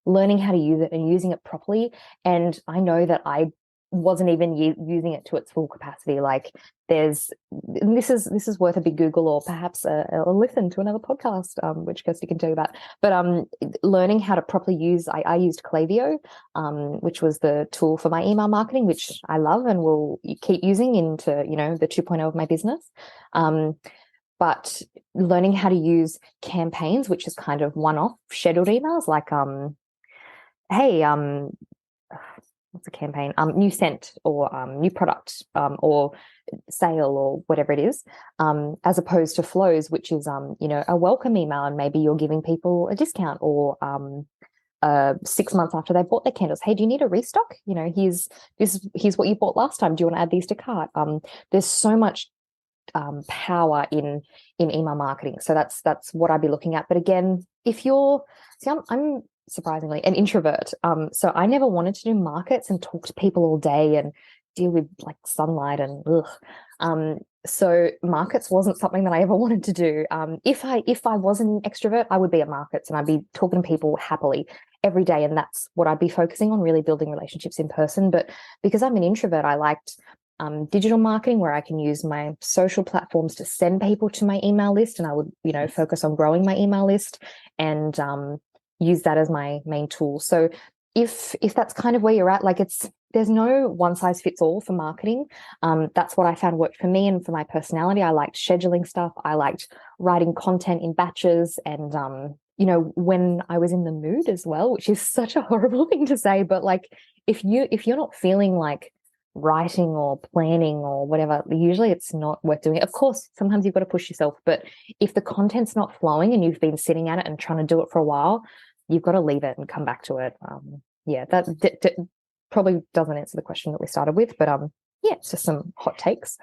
learning how to use it and using it properly. And I know that I wasn't even using it to its full capacity. Like this is worth a big Google, or perhaps a listen to another podcast, which Kirsty can tell you about. But learning how to properly use, I used Klaviyo, which was the tool for my email marketing, which I love and will keep using into, the 2.0 of my business. But learning how to use campaigns, which is kind of one-off scheduled emails, like, hey, what's a campaign? New scent, or new product, or sale, or whatever it is, as opposed to flows, which is, a welcome email, and maybe you're giving people a discount, or 6 months after they bought their candles, hey, do you need a restock? Here's what you bought last time. Do you want to add these to cart? There's so much power in email marketing. So that's what I'd be looking at. But again, if you're, I'm surprisingly an introvert. So I never wanted to do markets and talk to people all day and deal with like sunlight and so markets wasn't something that I ever wanted to do. If I was an extrovert, I would be at markets and I'd be talking to people happily every day, and that's what I'd be focusing on, really building relationships in person. But because I'm an introvert, I liked digital marketing, where I can use my social platforms to send people to my email list, and I would, focus on growing my email list and use that as my main tool. So if that's kind of where you're at, like there's no one size fits all for marketing. That's what I found worked for me and for my personality. I liked scheduling stuff. I liked writing content in batches, and when I was in the mood as well, which is such a horrible thing to say, but like if you're not feeling like writing or planning or whatever, usually it's not worth doing it. Of course, sometimes you've got to push yourself, but if the content's not flowing and you've been sitting at it and trying to do it for a while, you've got to leave it and come back to it. That probably doesn't answer the question that we started with, but it's just some hot takes.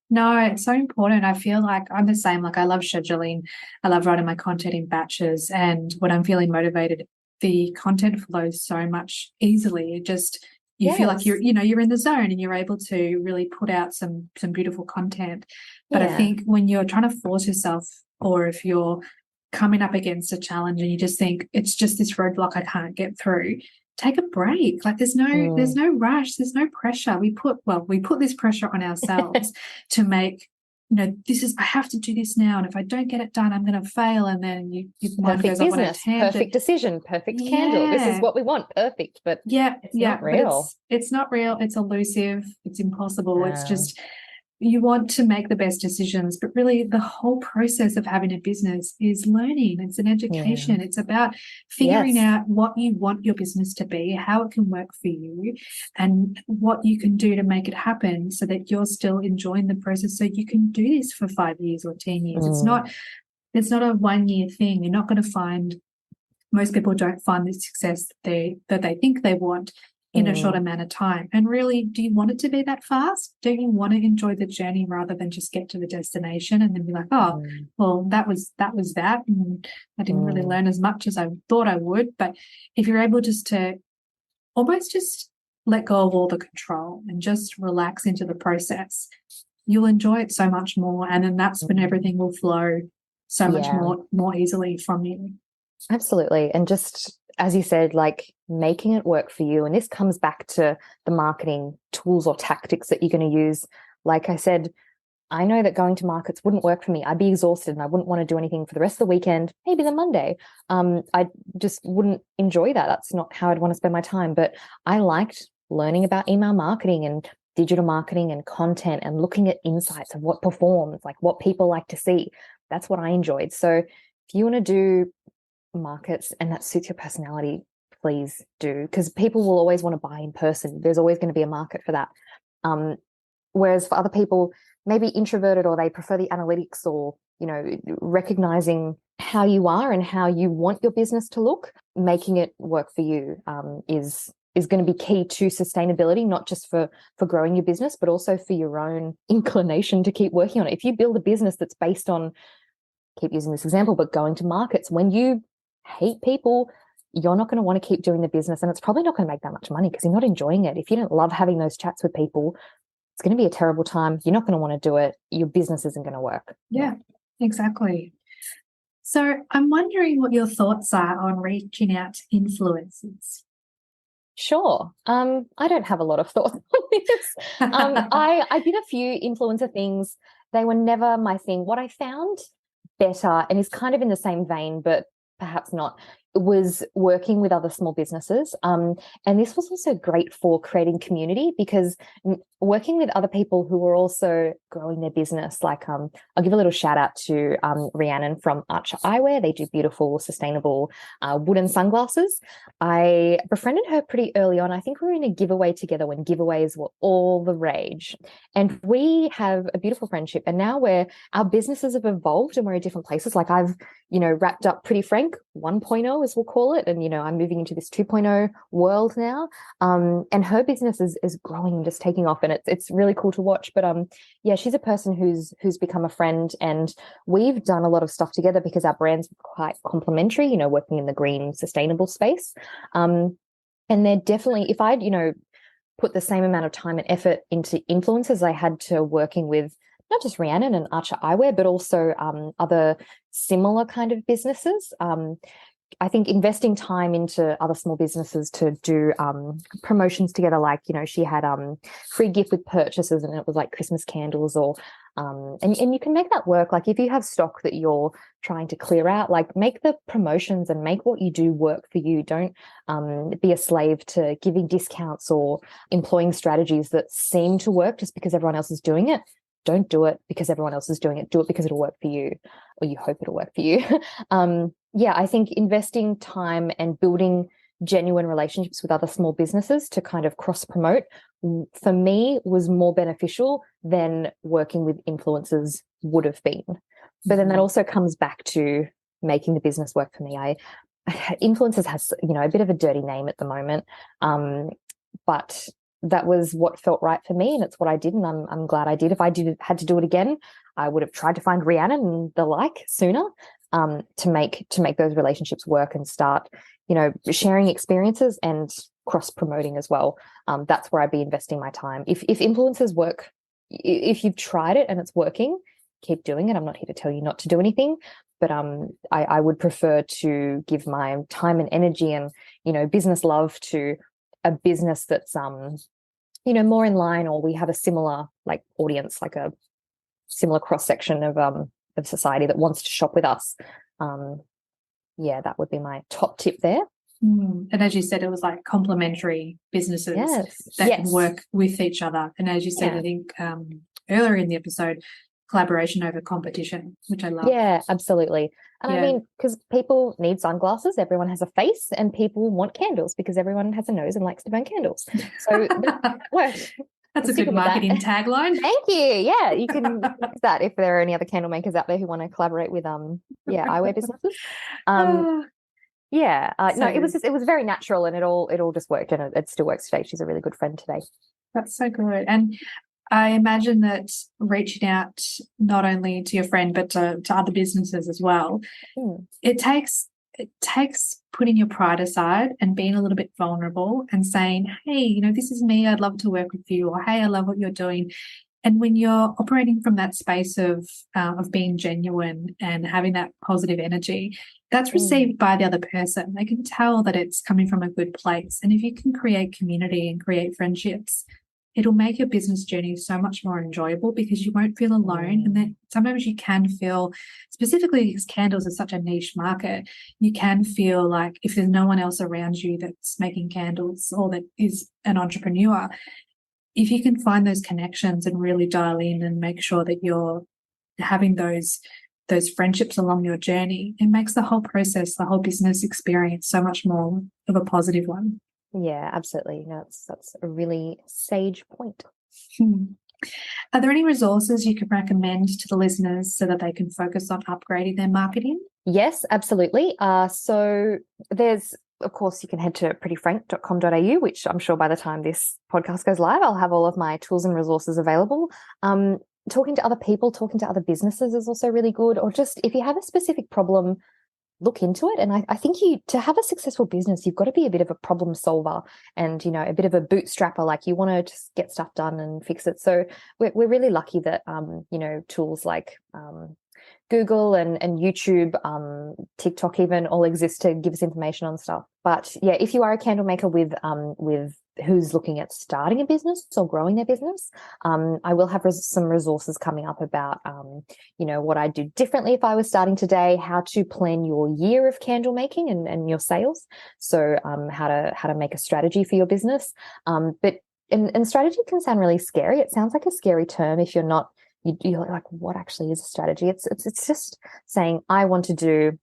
No, it's so important. I feel like I'm the same. Like I love scheduling. I love writing my content in batches. And when I'm feeling motivated, the content flows so much easily. You feel like you're in the zone and you're able to really put out some beautiful content. But I think when you're trying to force yourself, or if you're coming up against a challenge and you just think it's just this roadblock I can't get through, take a break. Like there's no rush, there's no pressure. We put this pressure on ourselves to make, I have to do this now, and if I don't get it done, I'm going to fail. And then you mind goes off on a tangent. Perfect decision, perfect candle. This is what we want, perfect. But it's not real. It's not real. It's elusive. It's impossible. It's just, you want to make the best decisions, but really the whole process of having a business is learning. It's an education. It's about figuring out what you want your business to be, how it can work for you, and what you can do to make it happen so that you're still enjoying the process, so you can do this for 5 years or 10 years. It's not a 1 year thing. You're not going to find, most people don't find the success that they think they want in a short amount of time. And really, do you want it to be that fast? Do you want to enjoy the journey rather than just get to the destination and then be like, oh, well, that was that, and I didn't really learn as much as I thought I would. But if you're able just to almost just let go of all the control and just relax into the process, you'll enjoy it so much more. And then that's when everything will flow so much more easily from you. Absolutely. And just, as you said, like making it work for you. And this comes back to the marketing tools or tactics that you're going to use. Like I said, I know that going to markets wouldn't work for me. I'd be exhausted and I wouldn't want to do anything for the rest of the weekend, maybe the Monday. I just wouldn't enjoy that. That's not how I'd want to spend my time. But I liked learning about email marketing and digital marketing and content and looking at insights of what performs, like what people like to see. That's what I enjoyed. So if you want to do markets and that suits your personality, please do, because people will always want to buy in person. There's always going to be a market for that. Whereas for other people, maybe introverted, or they prefer the analytics, or, you know, recognizing how you are and how you want your business to look, making it work for you is going to be key to sustainability, not just for growing your business, but also for your own inclination to keep working on it. If you build a business that's based on, keep using this example, but going to markets, when you hate people, you're not going to want to keep doing the business, and it's probably not going to make that much money because you're not enjoying it. If you don't love having those chats with people, it's going to be a terrible time. You're not going to want to do it. Your business isn't going to work. Yeah, exactly. So I'm wondering what your thoughts are on reaching out to influencers. Sure. I don't have a lot of thoughts on this. I did a few influencer things. They were never my thing. What I found better, and is kind of in the same vein, but perhaps not, was working with other small businesses. And this was also great for creating community, because working with other people who are also growing their business, like I'll give a little shout out to Rhiannon from Archer Eyewear. They do beautiful, sustainable wooden sunglasses. I befriended her pretty early on. I think we were in a giveaway together when giveaways were all the rage. And we have a beautiful friendship. And now our businesses have evolved and we're in different places. Like I've, wrapped up Pretty Frank 1.0, as we'll call it. And, I'm moving into this 2.0 world now. And her business is growing and just taking off. And it's really cool to watch. But yeah, she's a person who's become a friend, and we've done a lot of stuff together because our brands are quite complementary, working in the green, sustainable space. And they're definitely, if I'd, put the same amount of time and effort into influencers I had to working with not just Rhiannon and Archer Eyewear, but also other similar kind of businesses. I think investing time into other small businesses to do promotions together, like, she had free gift with purchases, and it was like Christmas candles, or and you can make that work. Like if you have stock that you're trying to clear out, like make the promotions and make what you do work for you. Don't be a slave to giving discounts or employing strategies that seem to work just because everyone else is doing it. Don't do it because everyone else is doing it. Do it because it'll work for you, or you hope it'll work for you. Yeah, I think investing time and building genuine relationships with other small businesses to kind of cross-promote, for me, was more beneficial than working with influencers would have been. But then that also comes back to making the business work for me. Influencers has, a bit of a dirty name at the moment, but that was what felt right for me, and it's what I did, and I'm glad I did. If I had to do it again, I would have tried to find Rhiannon and the like sooner, to make those relationships work and start, sharing experiences and cross promoting as well. That's where I'd be investing my time. If influencers work, if you've tried it and it's working, keep doing it. I'm not here to tell you not to do anything, but I would prefer to give my time and energy and business love to a business that's more in line, or we have a similar like audience, like a similar cross section of society that wants to shop with us. Yeah, that would be my top tip there. And as you said, it was like complementary businesses that can work with each other. And as you said, I think earlier in the episode, collaboration over competition, which I love. Yeah, absolutely. And I mean, because people need sunglasses, everyone has a face, and people want candles because everyone has a nose and likes to burn candles. So that works. That's a good marketing tagline. Thank you. Yeah, you can use that if there are any other candle makers out there who want to collaborate with eyewear businesses. Yeah, no, it was very natural, and it all just worked, and it still works today. She's a really good friend today. That's so good. And I imagine that reaching out not only to your friend but to other businesses as well, it takes putting your pride aside and being a little bit vulnerable and saying, hey, this is me, I'd love to work with you, or hey, I love what you're doing. And when you're operating from that space of being genuine and having that positive energy, that's received by the other person. They can tell that it's coming from a good place. And if you can create community and create friendships, it'll make your business journey so much more enjoyable because you won't feel alone. And then sometimes you can feel, specifically because candles are such a niche market, you can feel like if there's no one else around you that's making candles or that is an entrepreneur, if you can find those connections and really dial in and make sure that you're having those friendships along your journey, it makes the whole process, the whole business experience so much more of a positive one. Yeah, absolutely. No, that's a really sage point. Are there any resources you could recommend to the listeners so that they can focus on upgrading their marketing? Yes, absolutely. So there's, of course, you can head to prettyfrank.com.au, which I'm sure by the time this podcast goes live, I'll have all of my tools and resources available. Talking to other people, talking to other businesses is also really good. Or just if you have a specific problem, look into it. And I think to have a successful business, you've got to be a bit of a problem solver and, a bit of a bootstrapper. Like you want to just get stuff done and fix it. So we're really lucky that, tools like Google and YouTube, TikTok even all exist to give us information on stuff. But yeah, if you are a candle maker with who's looking at starting a business or growing their business, I will have some resources coming up about, what I do differently if I was starting today, how to plan your year of candle making and your sales. So how to make a strategy for your business. But strategy can sound really scary. It sounds like a scary term if you're not, you're like, what actually is a strategy? It's just saying, I want to do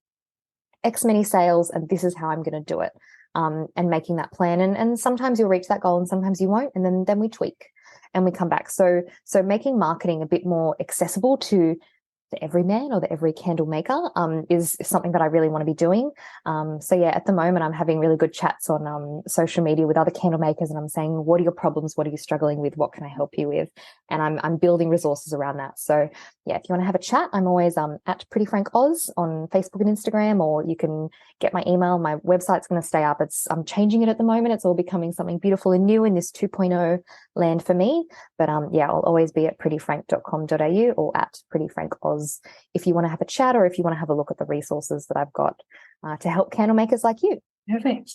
X many sales and this is how I'm going to do it. And making that plan. And sometimes you'll reach that goal and sometimes you won't. And then we tweak and we come back. So making marketing a bit more accessible to the everyman or the every candle maker is something that I really want to be doing. So yeah, at the moment I'm having really good chats on social media with other candle makers, and I'm saying, what are your problems? What are you struggling with? What can I help you with? And I'm building resources around that. So yeah, if you want to have a chat, I'm always at Pretty Frank Oz on Facebook and Instagram, or you can get my email. My website's going to stay up. I'm changing it at the moment. It's all becoming something beautiful and new in this 2.0 land for me. But yeah, I'll always be at prettyfrank.com.au or at Pretty Frank Oz if you want to have a chat or if you want to have a look at the resources that I've got to help candle makers like you. Perfect.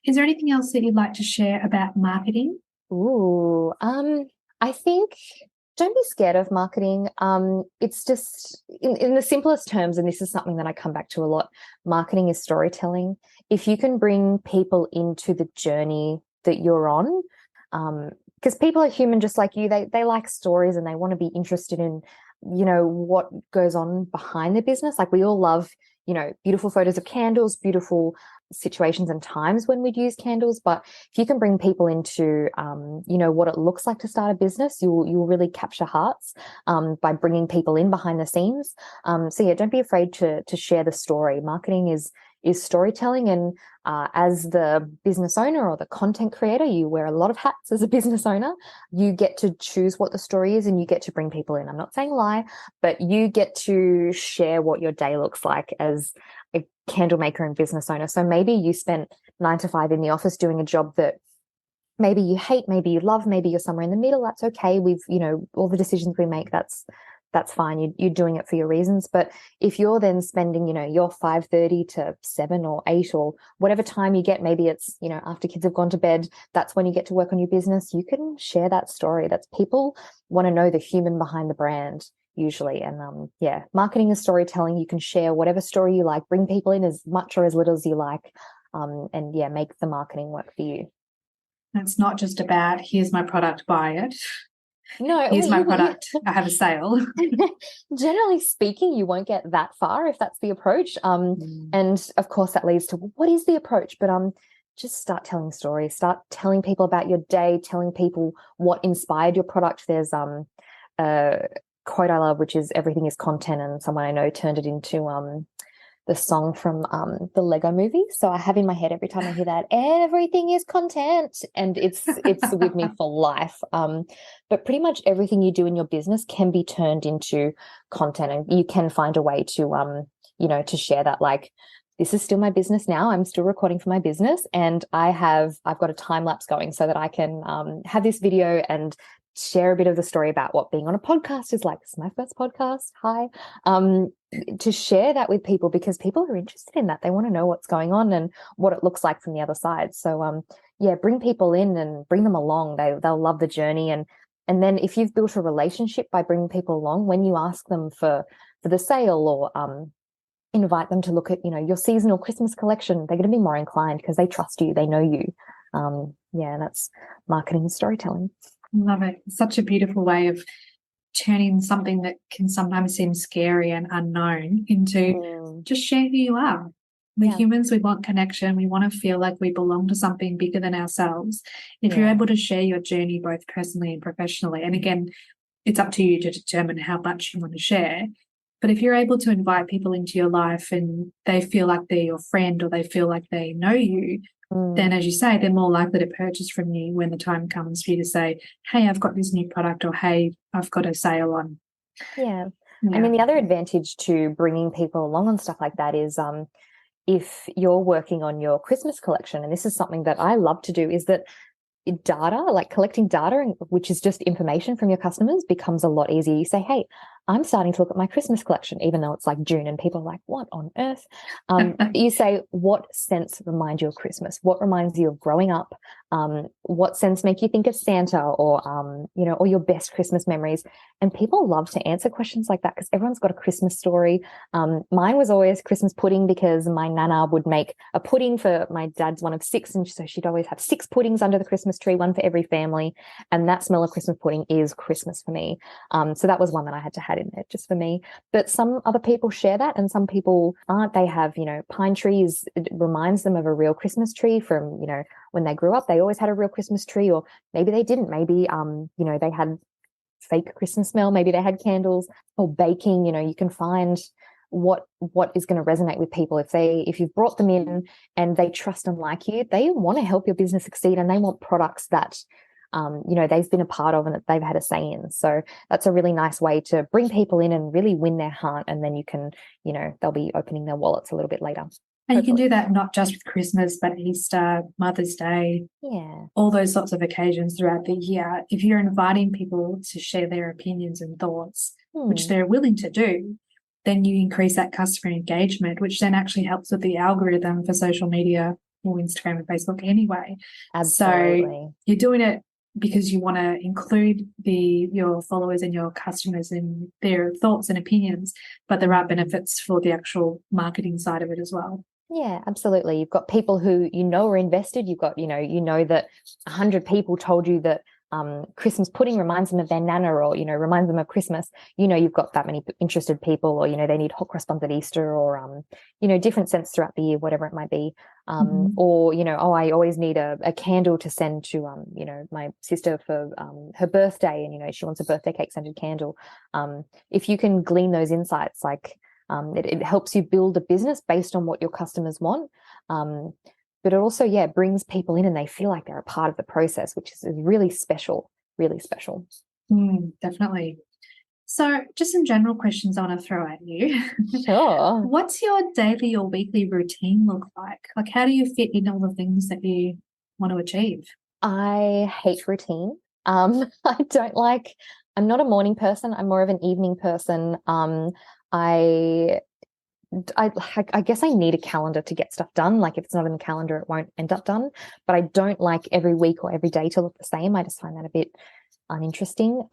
Is there anything else that you'd like to share about marketing? I think don't be scared of marketing. It's just in the simplest terms, and this is something that I come back to a lot, marketing is storytelling. If you can bring people into the journey that you're on, because people are human just like you, they like stories and they want to be interested in what goes on behind the business. Like we all love, beautiful photos of candles, beautiful situations and times when we'd use candles. But if you can bring people into, what it looks like to start a business, you'll really capture hearts by bringing people in behind the scenes. So yeah, don't be afraid to share the story. Marketing is storytelling, and as the business owner or the content creator, you wear a lot of hats as a business owner. You get to choose what the story is and you get to bring people in. I'm not saying lie, but you get to share what your day looks like as a candle maker and business owner. So maybe you spent 9 to 5 in the office doing a job that maybe you hate, maybe you love, maybe you're somewhere in the middle. That's okay. We've, all the decisions we make, that's fine. You're doing it for your reasons. But if you're then spending, your 5:30 to 7 or 8 or whatever time you get, maybe it's, after kids have gone to bed, that's when you get to work on your business. You can share that story. That's people want to know the human behind the brand usually. And yeah, marketing is storytelling. You can share whatever story you like, bring people in as much or as little as you like. And yeah, make the marketing work for you. It's not just about, here's my product, buy it. No, here's my product, I have a sale. Generally speaking, you won't get that far if that's the approach. And of course that leads to what is the approach? But just start telling stories, start telling people about your day, telling people what inspired your product. There's a quote I love, which is everything is content, and someone I know turned it into the song from the Lego movie. So I have in my head every time I hear that, everything is content, and it's with me for life. But pretty much everything you do in your business can be turned into content, and you can find a way to to share that. Like, this is still my business now. I'm still recording for my business, and I've got a time lapse going so that I can have this video and share a bit of the story about what being on a podcast is like. This is my first podcast. Hi. To share that with people, because people are interested in that. They want to know what's going on and what it looks like from the other side. So yeah, bring people in and bring them along. They'll love the journey. And then if you've built a relationship by bringing people along, when you ask them for the sale or invite them to look at, your seasonal Christmas collection, they're going to be more inclined because they trust you, they know you. Yeah, that's marketing and storytelling. Love it. Such a beautiful way of turning something that can sometimes seem scary and unknown into just share who you are. We're humans, we want connection. We want to feel like we belong to something bigger than ourselves. If you're able to share your journey both personally and professionally, and again, it's up to you to determine how much you want to share. But if you're able to invite people into your life and they feel like they're your friend or they feel like they know you, then as you say, they're more likely to purchase from you when the time comes for you to say, hey, I've got this new product, or hey, I've got a sale on. Yeah. I mean, the other advantage to bringing people along on stuff like that is if you're working on your Christmas collection, and this is something that I love to do, is that data, like collecting data, which is just information from your customers, becomes a lot easier. You say, hey, I'm starting to look at my Christmas collection, even though it's like June and people are like, what on earth? You say, what scents remind you of Christmas? What reminds you of growing up? What scents make you think of Santa or, or your best Christmas memories? And people love to answer questions like that because everyone's got a Christmas story. Mine was always Christmas pudding because my nana would make a pudding for my dad's one of 6. And so she'd always have 6 puddings under the Christmas tree, one for every family. And that smell of Christmas pudding is Christmas for me. So that was one that I had to have in there just for me. But some other people share that and some people aren't. They have, pine trees. It reminds them of a real Christmas tree from, when they grew up, they always had a real Christmas tree, or maybe they didn't. Maybe, they had fake Christmas smell. Maybe they had candles or baking. You can find what is going to resonate with people. If you've brought them in and they trust and like you, they want to help your business succeed and they want products that they've been a part of and that they've had a say in. So that's a really nice way to bring people in and really win their heart. And then you can, they'll be opening their wallets a little bit later. And you can do that not just with Christmas, but Easter, Mother's Day, all those sorts of occasions throughout the year. If you're inviting people to share their opinions and thoughts, which they're willing to do, then you increase that customer engagement, which then actually helps with the algorithm for social media or Instagram and Facebook anyway. Absolutely. So you're doing it because you want to include your followers and your customers in their thoughts and opinions, but there are benefits for the actual marketing side of it as well. Yeah, absolutely. You've got people who are invested. You've got, that 100 people told you that Christmas pudding reminds them of their nana or, reminds them of Christmas. You've got that many interested people or, they need hot cross buns at Easter or, different scents throughout the year, whatever it might be. Or, I always need a candle to send to, my sister for her birthday and, she wants a birthday cake scented candle. If you can glean those insights, like, it helps you build a business based on what your customers want. But it also, brings people in and they feel like they're a part of the process, which is really special, really special. Definitely. So just some general questions I want to throw at you. Sure. What's your daily or weekly routine look like? Like, how do you fit in all the things that you want to achieve? I hate routine. I'm not a morning person. I'm more of an evening person. I guess I need a calendar to get stuff done. Like if it's not in the calendar, it won't end up done. But I don't like every week or every day to look the same. I just find that a bit uninteresting.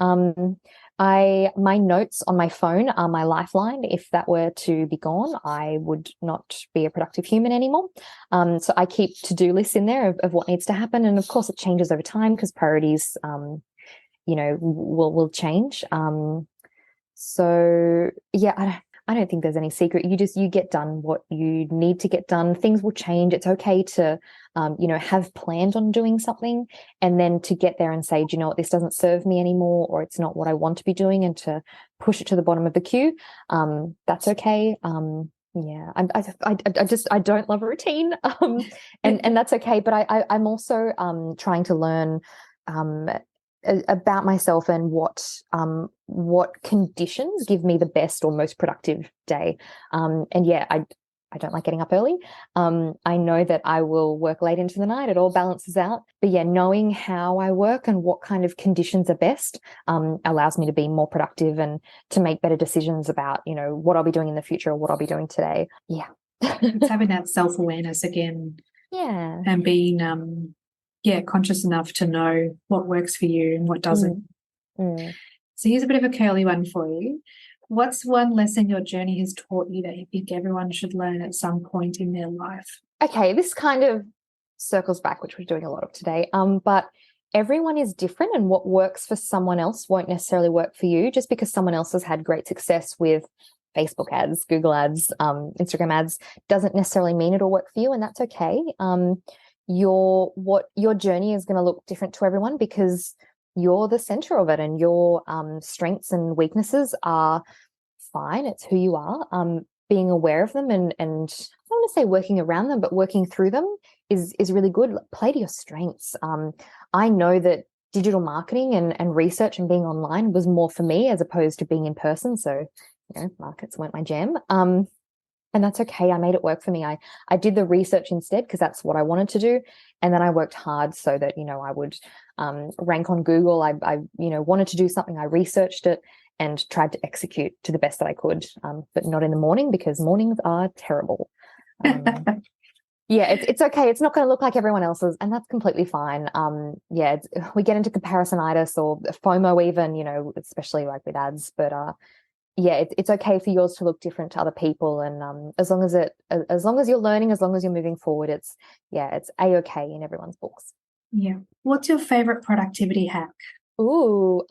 My notes on my phone are my lifeline. If that were to be gone, I would not be a productive human anymore. So I keep to-do lists in there of what needs to happen. And of course it changes over time because priorities, will change. I don't think there's any secret. You get done what you need to get done. Things will change. It's okay to, have planned on doing something and then to get there and say, do you know what, this doesn't serve me anymore, or it's not what I want to be doing, and to push it to the bottom of the queue. That's okay. I don't love a routine. And that's okay. But I'm also, trying to learn, about myself and what conditions give me the best or most productive day. I don't like getting up early. I know that I will work late into the night. It all balances out. But knowing how I work and what kind of conditions are best allows me to be more productive and to make better decisions about, what I'll be doing in the future or what I'll be doing today. Yeah. It's having that self-awareness again. Yeah. And being conscious enough to know what works for you and what doesn't. Mm. So here's a bit of a curly one for you. What's one lesson your journey has taught you that you think everyone should learn at some point in their life? Okay, this kind of circles back, which we're doing a lot of today. But everyone is different, and what works for someone else won't necessarily work for you. Just because someone else has had great success with Facebook ads, Google ads, Instagram ads, doesn't necessarily mean it'll work for you, and that's okay. Your journey is going to look different to everyone because you're the center of it, and your strengths and weaknesses are fine. It's who you are. Being aware of them and I don't want to say working around them, but working through them is really good. Play to your strengths. I know that digital marketing and research and being online was more for me as opposed to being in person. So, markets weren't my jam. And that's okay. I made it work for me. I did the research instead because that's what I wanted to do. And then I worked hard so that, I would rank on Google. I wanted to do something. I researched it and tried to execute to the best that I could, but not in the morning because mornings are terrible. It's okay. It's not going to look like everyone else's, and that's completely fine. We get into comparisonitis or FOMO even, especially like with ads, but it's okay for yours to look different to other people, and as long as you're learning, as long as you're moving forward, it's a-okay in everyone's books. Yeah. What's your favorite productivity hack? Ooh,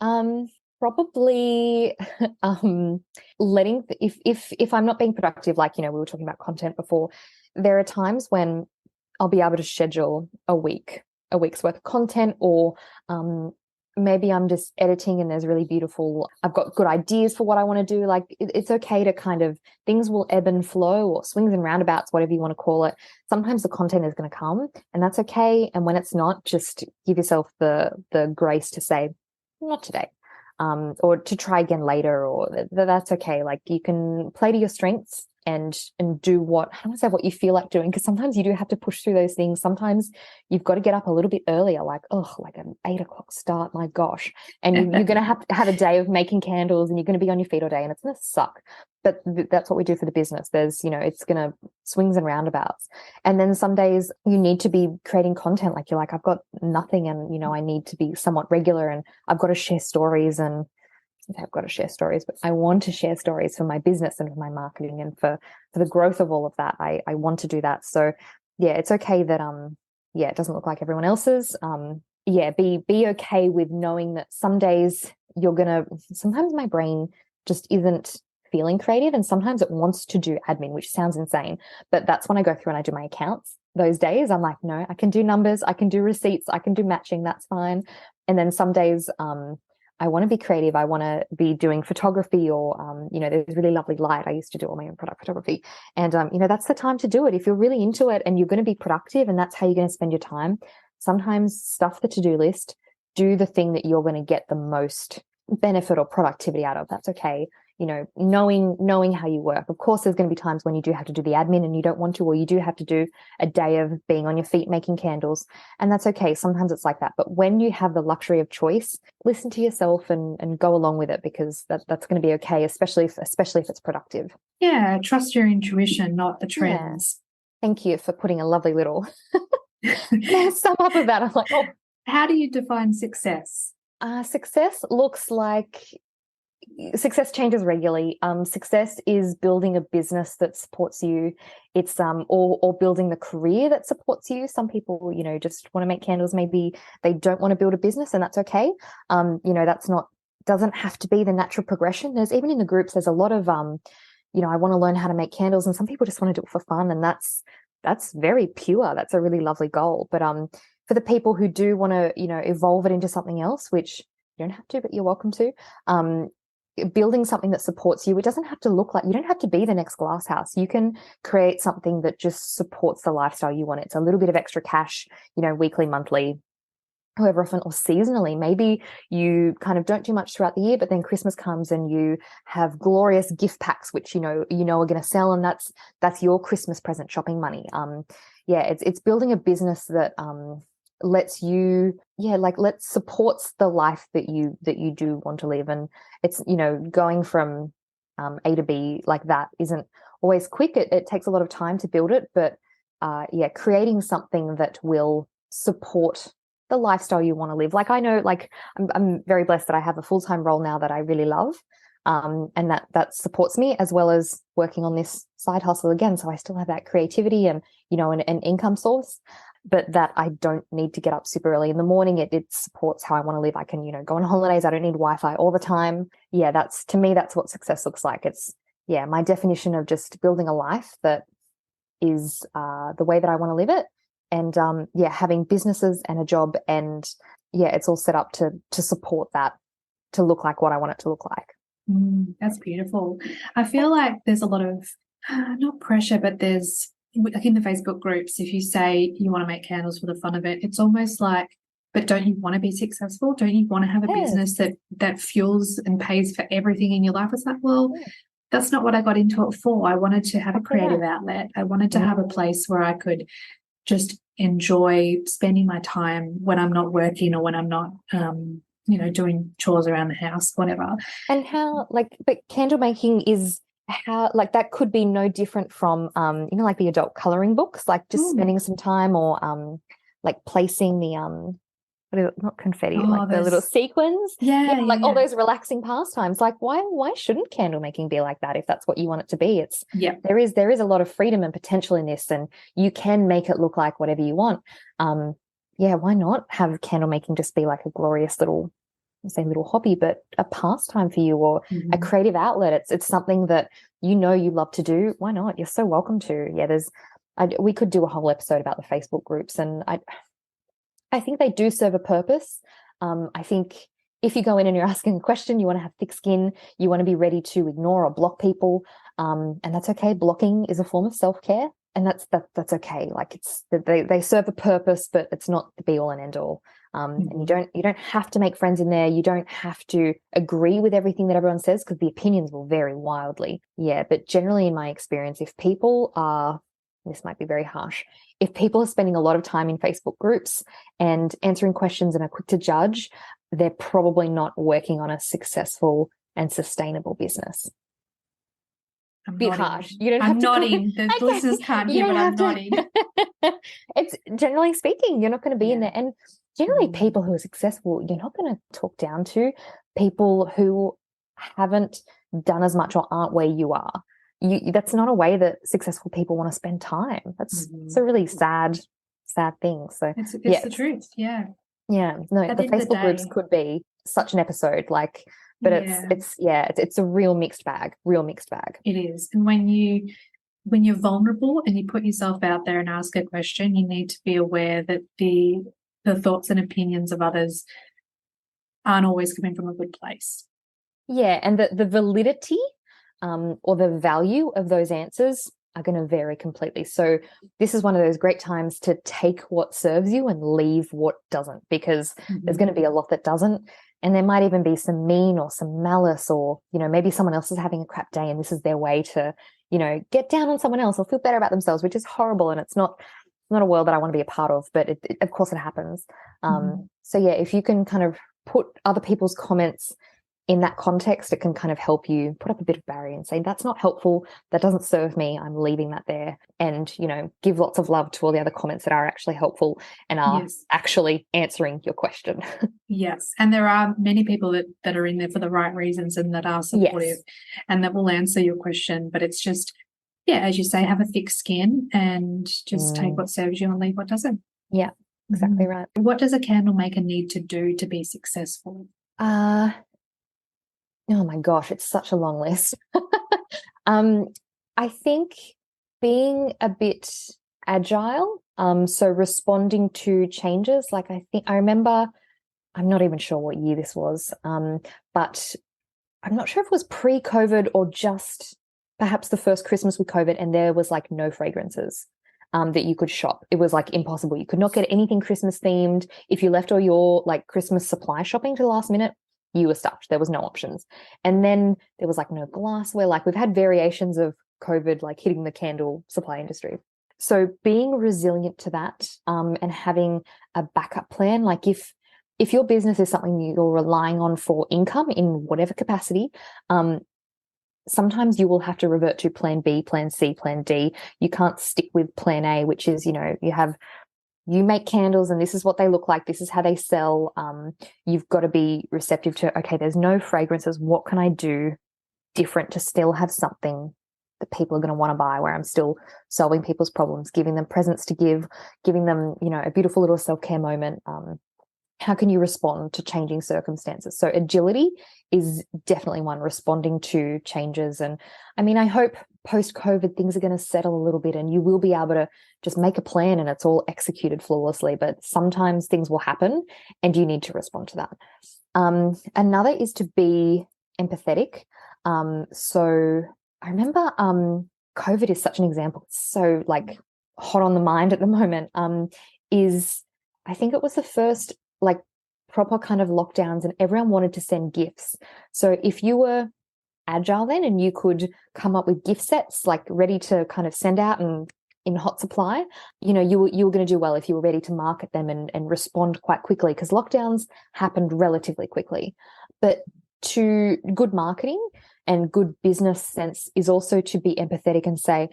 probably letting if I'm not being productive, like we were talking about content before, there are times when I'll be able to schedule a week's worth of content, or maybe I'm just editing and there's really beautiful, I've got good ideas for what I want to do. Like it's okay to kind of, things will ebb and flow, or swings and roundabouts, whatever you want to call it. Sometimes the content is going to come, and that's okay. And when it's not, just give yourself the grace to say, not today. Or to try again later, or that's okay. Like you can play to your strengths and do what, I don't want to say what you feel like doing, because sometimes you do have to push through those things. Sometimes you've got to get up a little bit earlier, like an 8 o'clock start, my gosh. And you're going to have a day of making candles, and you're going to be on your feet all day, and it's going to suck. But that's what we do for the business. There's, it's going to swings and roundabouts. And then some days you need to be creating content. Like you're like, I've got nothing, and, I need to be somewhat regular, and I've got to share stories, and I've got to share stories, but I want to share stories for my business and for my marketing and for the growth of all of that. I want to do that. So it's okay that, it doesn't look like everyone else's. Be okay with knowing that some days sometimes my brain just isn't feeling creative, and sometimes it wants to do admin, which sounds insane, but that's when I go through and I do my accounts. Those days I'm like, no, I can do numbers, I can do receipts, I can do matching, that's fine. And then some days, I want to be creative. I want to be doing photography, or, there's really lovely light. I used to do all my own product photography, and, that's the time to do it. If you're really into it and you're going to be productive and that's how you're going to spend your time, sometimes stuff the to-do list, do the thing that you're going to get the most benefit or productivity out of. That's okay. Knowing how you work. Of course, there's going to be times when you do have to do the admin and you don't want to, or you do have to do a day of being on your feet making candles, and that's okay. Sometimes it's like that. But when you have the luxury of choice, listen to yourself and go along with it, because that's going to be okay, especially if it's productive. Yeah, trust your intuition, not the trends. Yeah. Thank you for putting a lovely little sum up of that. I'm like, oh. How do you define success? Success looks like, success changes regularly. Success is building a business that supports you. It's or building the career that supports you. Some people, just want to make candles. Maybe they don't want to build a business, and that's okay. That's not, doesn't have to be the natural progression. There's, even in the groups, there's a lot of I want to learn how to make candles, and some people just want to do it for fun, and that's very pure. That's a really lovely goal. But for the people who do want to, evolve it into something else, which you don't have to, but you're welcome to, building something that supports you. It doesn't have to look like, you don't have to be the next glass house. You can create something that just supports the lifestyle you want. It's a little bit of extra cash, weekly, monthly, however often, or seasonally. Maybe you kind of don't do much throughout the year, but then Christmas comes and you have glorious gift packs, which are going to sell, and that's your Christmas present shopping money. It's building a business that lets you supports the life that you do want to live. And it's going from A to B like that isn't always quick. It takes a lot of time to build it, but creating something that will support the lifestyle you want to live. Like I know, like I'm very blessed that I have a full-time role now that I really love. And that supports me, as well as working on this side hustle again. So I still have that creativity and, you know, an income source, but that I don't need to get up super early in the morning. It supports how I want to live. I can, you know, go on holidays. I don't need Wi-Fi all the time. Yeah, that's, to me, that's what success looks like. It's, yeah, my definition of just building a life that is the way that I want to live it. And yeah, having businesses and a job, and yeah, it's all set up to support that, to look like what I want it to look like. That's beautiful. I feel like there's a lot of not pressure, but there's, like in the Facebook groups, if you say you want to make candles for the fun of it, it's almost like, but don't you want to be successful? Don't you want to have a business that fuels and pays for everything in your life? It's like, well, that's not what I got into it for. I wanted to have a creative outlet. I wanted to have a place where I could just enjoy spending my time when I'm not working, or when I'm not you know, doing chores around the house, whatever. And how, like, but candle making is how, like, that could be no different from, you know, like the adult coloring books, like just spending some time, or like placing the, what is it, not confetti, like the little sequins. Like all those relaxing pastimes. Like, why shouldn't candle making be like that if that's what you want it to be? It's, there is a lot of freedom and potential in this, and you can make it look like whatever you want. Yeah, why not have candle making just be like a glorious little, say little hobby, but a pastime for you, or a creative outlet. It's something that you know you love to do. Why not? You're so welcome to. Yeah, we could do a whole episode about the Facebook groups, and I think they do serve a purpose. I think if you go in and you're asking a question, you want to have thick skin, you want to be ready to ignore or block people, and that's okay. Blocking is a form of self-care, and that's okay. Like, they serve a purpose, but it's not the be all and end all. And you don't have to make friends in there. You don't have to agree with everything that everyone says, because the opinions will vary wildly. Yeah, but generally in my experience, if people are, this might be very harsh, if people are spending a lot of time in Facebook groups and answering questions and are quick to judge, they're probably not working on a successful and sustainable business. I'm bit nodding. harsh. You don't I'm have to nodding. The listeners can't hear, but I'm nodding. It's generally speaking, you're not going to be in there. And generally people who are successful, you're not going to talk down to people who haven't done as much or aren't where you are. That's not a way that successful people want to spend time. That's it's a really sad thing. So it's the truth. Yeah. No, the Facebook groups could be such an episode, like, but it's a real mixed bag. It is. And when you're vulnerable and you put yourself out there and ask a question, you need to be aware that the thoughts and opinions of others aren't always coming from a good place. Yeah, and the validity or the value of those answers are going to vary completely. So this is one of those great times to take what serves you and leave what doesn't, because there's going to be a lot that doesn't. And there might even be some mean or some malice, or, you know, maybe someone else is having a crap day and this is their way to, you know, get down on someone else or feel better about themselves, which is horrible. And it's not a world that I want to be a part of, but of course it happens. So yeah, if you can kind of put other people's comments in that context, it can kind of help you put up a bit of barrier and say, that's not helpful, that doesn't serve me, I'm leaving that there. And, you know, give lots of love to all the other comments that are actually helpful and are actually answering your question. Yes. And there are many people that are in there for the right reasons and that are supportive and that will answer your question. But it's just, as you say, have a thick skin and just take what serves you and leave what doesn't. Yeah, exactly right. What does a candle maker need to do to be successful? Oh my gosh, it's such a long list. I think being a bit agile, so responding to changes. Like, I remember, I'm not even sure what year this was, but I'm not sure if it was pre-COVID or just perhaps the first Christmas with COVID, and there was like no fragrances that you could shop. It was like impossible. You could not get anything Christmas themed. If you left all your like Christmas supply shopping to the last minute, you were stuffed. There was no options. And then there was like no glassware. Like, we've had variations of COVID like hitting the candle supply industry. So being resilient to that, and having a backup plan, like if your business is something you're relying on for income in whatever capacity, sometimes you will have to revert to plan B, plan C, plan D. You can't stick with plan A, which is, you know, you have you make candles and this is what they look like. This is how they sell. You've got to be receptive to, okay, there's no fragrances. What can I do different to still have something that people are going to want to buy, where I'm still solving people's problems, giving them presents to give, giving them, a beautiful little self-care moment. How can you respond to changing circumstances? So agility is definitely one, responding to changes. And I mean, I hope post-COVID things are going to settle a little bit and you will be able to just make a plan and it's all executed flawlessly. But sometimes things will happen and you need to respond to that. Another is to be empathetic. So I remember COVID is such an example. It's so like hot on the mind at the moment. I think it was the first like proper kind of lockdowns and everyone wanted to send gifts. So if you were agile then and you could come up with gift sets like ready to kind of send out and in hot supply, you were going to do well if you were ready to market them and respond quite quickly, because lockdowns happened relatively quickly. But to good marketing and good business sense is also to be empathetic and say,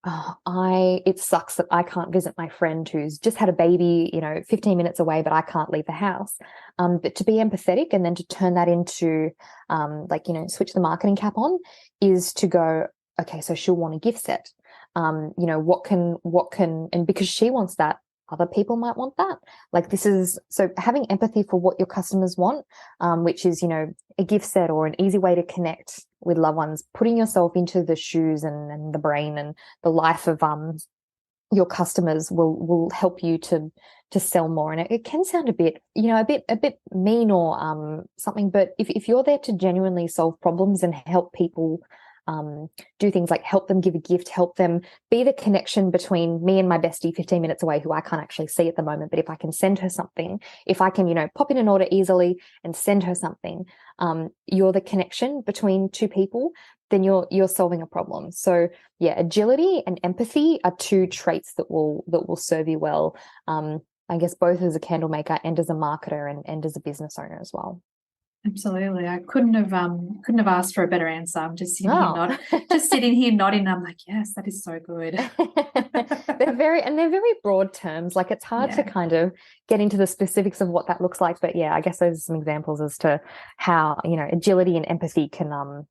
it sucks that I can't visit my friend who's just had a baby, 15 minutes away, but I can't leave the house. But to be empathetic and then to turn that into switch the marketing cap on is to go, okay, so she'll want a gift set. What can, and because she wants that, other people might want that. Like so having empathy for what your customers want, which is, a gift set or an easy way to connect with loved ones, putting yourself into the shoes and the brain and the life of your customers will help you to sell more. And it can sound a bit, a bit mean or something, but if you're there to genuinely solve problems and help people do things like help them give a gift, help them be the connection between me and my bestie 15 minutes away who I can't actually see at the moment, but if I can send her something, if I can, pop in an order easily and send her something, you're the connection between two people, then you're solving a problem. So yeah, agility and empathy are two traits that will serve you well. I guess both as a candle maker and as a marketer and as a business owner as well. Absolutely. I couldn't have asked for a better answer. I'm just sitting here nodding. I'm like, yes, that is so good. They're very broad terms. Like it's hard to kind of get into the specifics of what that looks like. But yeah, I guess those are some examples as to how, agility and empathy can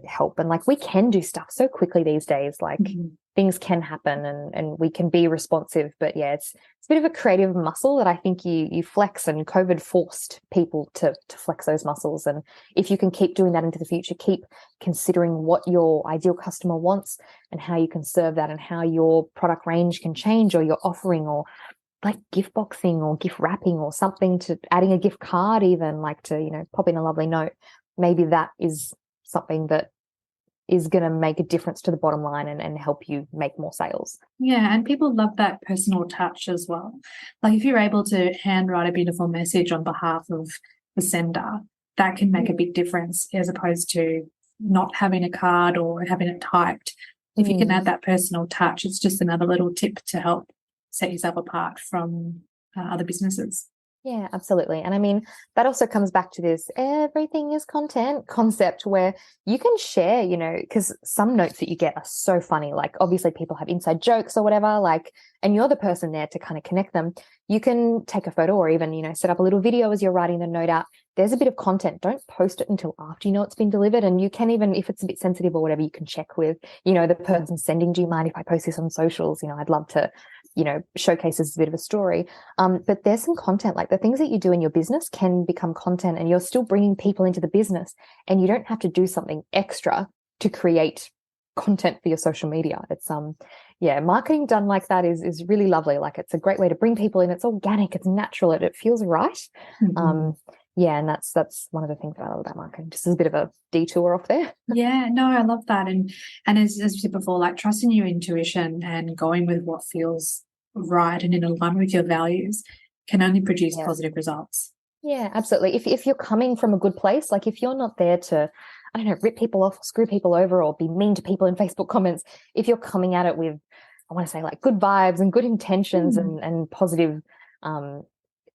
help. And like we can do stuff so quickly these days. Like things can happen and we can be responsive. But yeah, it's a bit of a creative muscle that I think you flex, and COVID forced people to flex those muscles. And if you can keep doing that into the future, keep considering what your ideal customer wants and how you can serve that and how your product range can change, or your offering, or like gift boxing or gift wrapping or something, to adding a gift card, even like to, pop in a lovely note. Maybe that is something that is going to make a difference to the bottom line and help you make more sales. Yeah, and people love that personal touch as well. Like if you're able to handwrite a beautiful message on behalf of the sender, that can make a big difference, as opposed to not having a card or having it typed. If you can add that personal touch, it's just another little tip to help set yourself apart from other businesses. Yeah, absolutely. And I mean, that also comes back to this everything is content concept, where you can share, because some notes that you get are so funny. Like obviously people have inside jokes or whatever, like, and you're the person there to kind of connect them. You can take a photo or even, set up a little video as you're writing the note out. There's a bit of content. Don't post it until after you know it's been delivered. And you can even, if it's a bit sensitive or whatever, you can check with, the person sending, do you mind if I post this on socials? I'd love to, showcase as a bit of a story. But there's some content, like the things that you do in your business can become content, and you're still bringing people into the business, and you don't have to do something extra to create content for your social media. It's marketing done like that is really lovely. Like it's a great way to bring people in. It's organic, it's natural, it feels right. And that's one of the things that I love about marketing. Just as a bit of a detour off there. Yeah, no, I love that. And as you said before, like trusting your intuition and going with what feels right and in alignment with your values can only produce positive results. Yeah, absolutely. If you're coming from a good place, like if you're not there to, I don't know, rip people off, screw people over, or be mean to people in Facebook comments, if you're coming at it with, I want to say like good vibes and good intentions and positive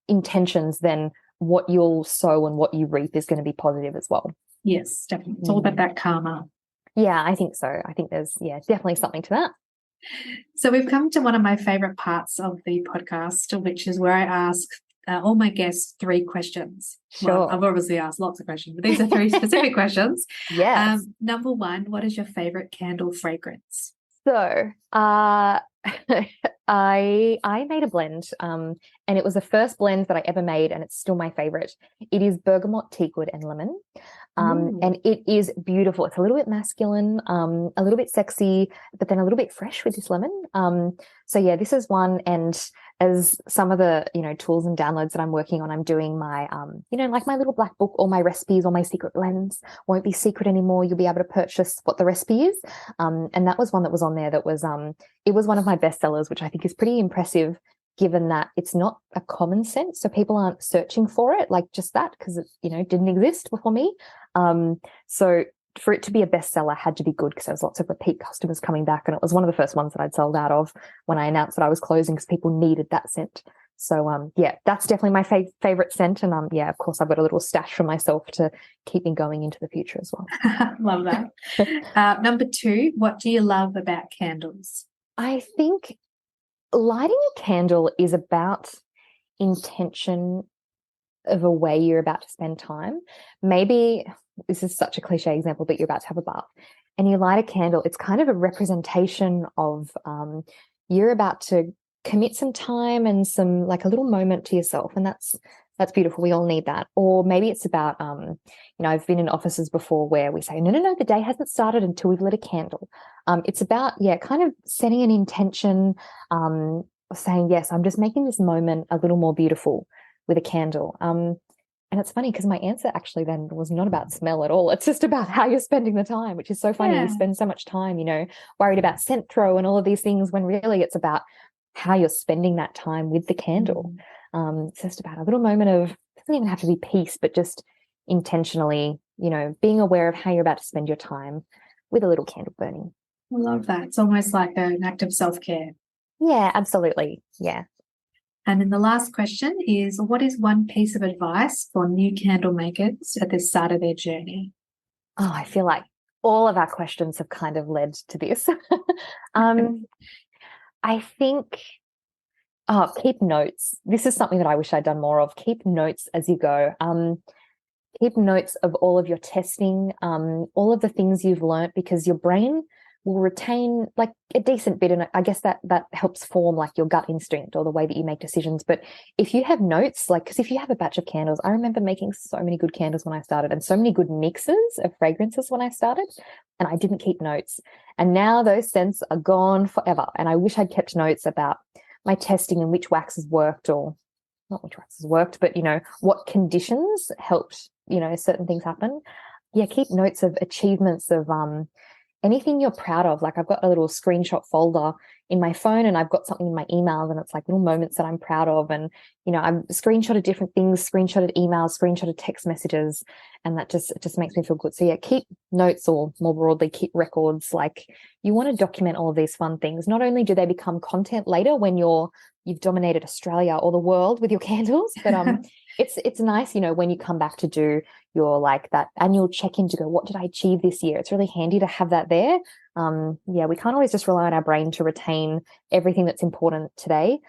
intentions, then what you'll sow and what you reap is going to be positive as well. Yes, definitely. It's all about that karma. Yeah, I think so. I think there's definitely something to that. So we've come to one of my favorite parts of the podcast, which is where I ask all my guests 3 questions. Sure. Well, I've obviously asked lots of questions, but these are 3 specific questions. Yes. Number 1, what is your favorite candle fragrance? So, I made a blend, and it was the first blend that I ever made, and it's still my favorite. It is bergamot, teakwood, and lemon. And it is beautiful. It's a little bit masculine, a little bit sexy, but then a little bit fresh with this lemon. So yeah, this is one. And as some of the, tools and downloads that I'm working on, I'm doing my, like my little black book, all my recipes, all my secret blends won't be secret anymore. You'll be able to purchase what the recipe is. And that was one that was on there that was, it was one of my best sellers, which I think is pretty impressive, given that it's not a common scent. So people aren't searching for it like just that because it, didn't exist before me. So for it to be a bestseller had to be good because there was lots of repeat customers coming back. And it was one of the first ones that I'd sold out of when I announced that I was closing because people needed that scent. So, yeah, that's definitely my favorite scent. And yeah, of course, I've got a little stash for myself to keep me going into the future as well. Love that. Number 2, what do you love about candles? I think lighting a candle is about intention of a way you're about to spend time. Maybe this is such a cliche example, but you're about to have a bath and you light a candle. It's kind of a representation of you're about to commit some time and some like a little moment to yourself. And that's beautiful. We all need that. Or maybe it's about, I've been in offices before where we say, no, the day hasn't started until we've lit a candle. It's about, kind of setting an intention, saying, yes, I'm just making this moment a little more beautiful with a candle. And it's funny because my answer actually then was not about smell at all. It's just about how you're spending the time, which is so funny. Yeah. We spend so much time, worried about scent throw and all of these things when really it's about how you're spending that time with the candle. It's just about a little moment of, it doesn't even have to be peace, but just intentionally, being aware of how you're about to spend your time with a little candle burning. I love that. It's almost like an act of self-care. Yeah, absolutely. Yeah. And then the last question is, what is one piece of advice for new candle makers at the start of their journey? Oh, I feel like all of our questions have kind of led to this. I think, keep notes. This is something that I wish I'd done more of. Keep notes as you go. Keep notes of all of your testing, all of the things you've learned, because your brain will retain like a decent bit. And I guess that helps form like your gut instinct or the way that you make decisions. But if you have notes, because if you have a batch of candles, I remember making so many good candles when I started and so many good mixes of fragrances when I started, and I didn't keep notes. And now those scents are gone forever. And I wish I'd kept notes about my testing and which waxes worked, or not which waxes worked, but, what conditions helped, certain things happen. Yeah, keep notes of achievements of anything you're proud of. Like I've got a little screenshot folder in my phone and I've got something in my emails and it's like little moments that I'm proud of. And, I've screenshotted different things, screenshotted emails, screenshotted text messages. And that just makes me feel good. So yeah, keep notes, or more broadly, keep records. Like you want to document all of these fun things. Not only do they become content later when you've dominated Australia or the world with your candles, but it's nice, when you come back to do your like that annual check-in to go, what did I achieve this year? It's really handy to have that there. We can't always just rely on our brain to retain everything that's important today.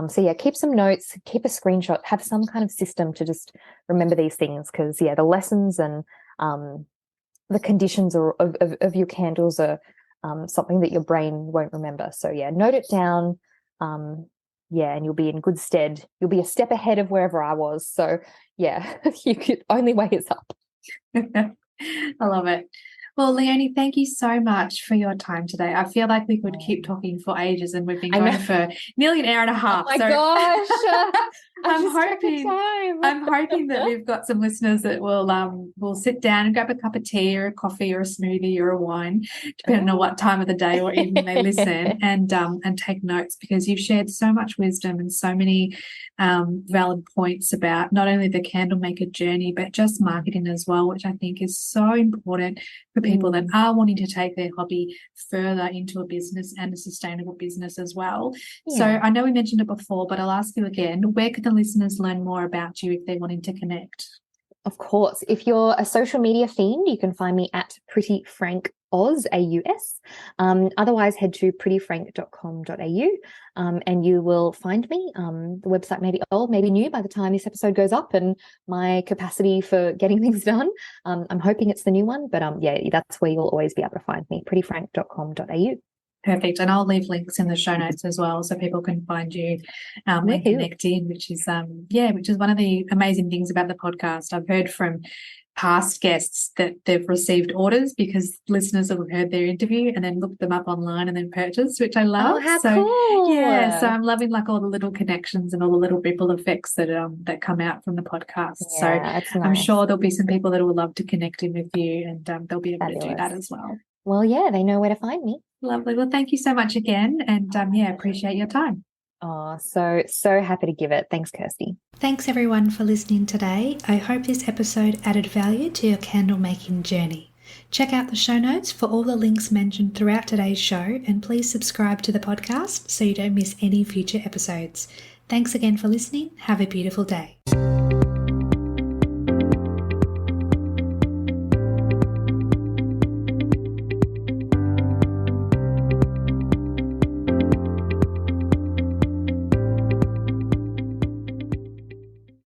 So yeah, keep some notes, keep a screenshot, have some kind of system to just remember these things, because the lessons and the conditions of your candles are something that your brain won't remember. So yeah, note it down. And you'll be in good stead. You'll be a step ahead of wherever I was. So yeah, only way is up. I love it. Well, Leonie, thank you so much for your time today. I feel like we could keep talking for ages, and we've been going for nearly an hour and a half. Oh my gosh. I'm hoping that we've got some listeners that will sit down and grab a cup of tea or a coffee or a smoothie or a wine, depending on what time of the day or evening they listen, and take notes, because you've shared so much wisdom and so many valid points about not only the candle maker journey, but just marketing as well, which I think is so important for people that are wanting to take their hobby further into a business, and a sustainable business as well. So I know we mentioned it before, but I'll ask you again, where can the listeners learn more about you if they're wanting to connect? Of course. If you're a social media fiend, you can find me at Pretty Frank Oz, A-U-S. Otherwise, head to prettyfrank.com.au and you will find me. The website may be old, maybe new by the time this episode goes up, and my capacity for getting things done. I'm hoping it's the new one, but yeah, that's where you'll always be able to find me, prettyfrank.com.au. Perfect. And I'll leave links in the show notes as well so people can find you and connect in, which is one of the amazing things about the podcast. I've heard from past guests that they've received orders because listeners have heard their interview and then looked them up online and then purchased, which I love. Oh, how cool. Yeah, so I'm loving like all the little connections and all the little ripple effects that come out from the podcast. Yeah, so nice. I'm sure there'll be some people that will love to connect in with you, and they'll be able to do that as well. Well, yeah, they know where to find me. Lovely. Well, thank you so much again, and appreciate your time. Oh, so happy to give it. Thanks, Kirsty. Thanks everyone for listening today. I hope this episode added value to your candle making journey. Check out the show notes for all the links mentioned throughout today's show, and please subscribe to the podcast so you don't miss any future episodes. Thanks again for listening. Have a beautiful day.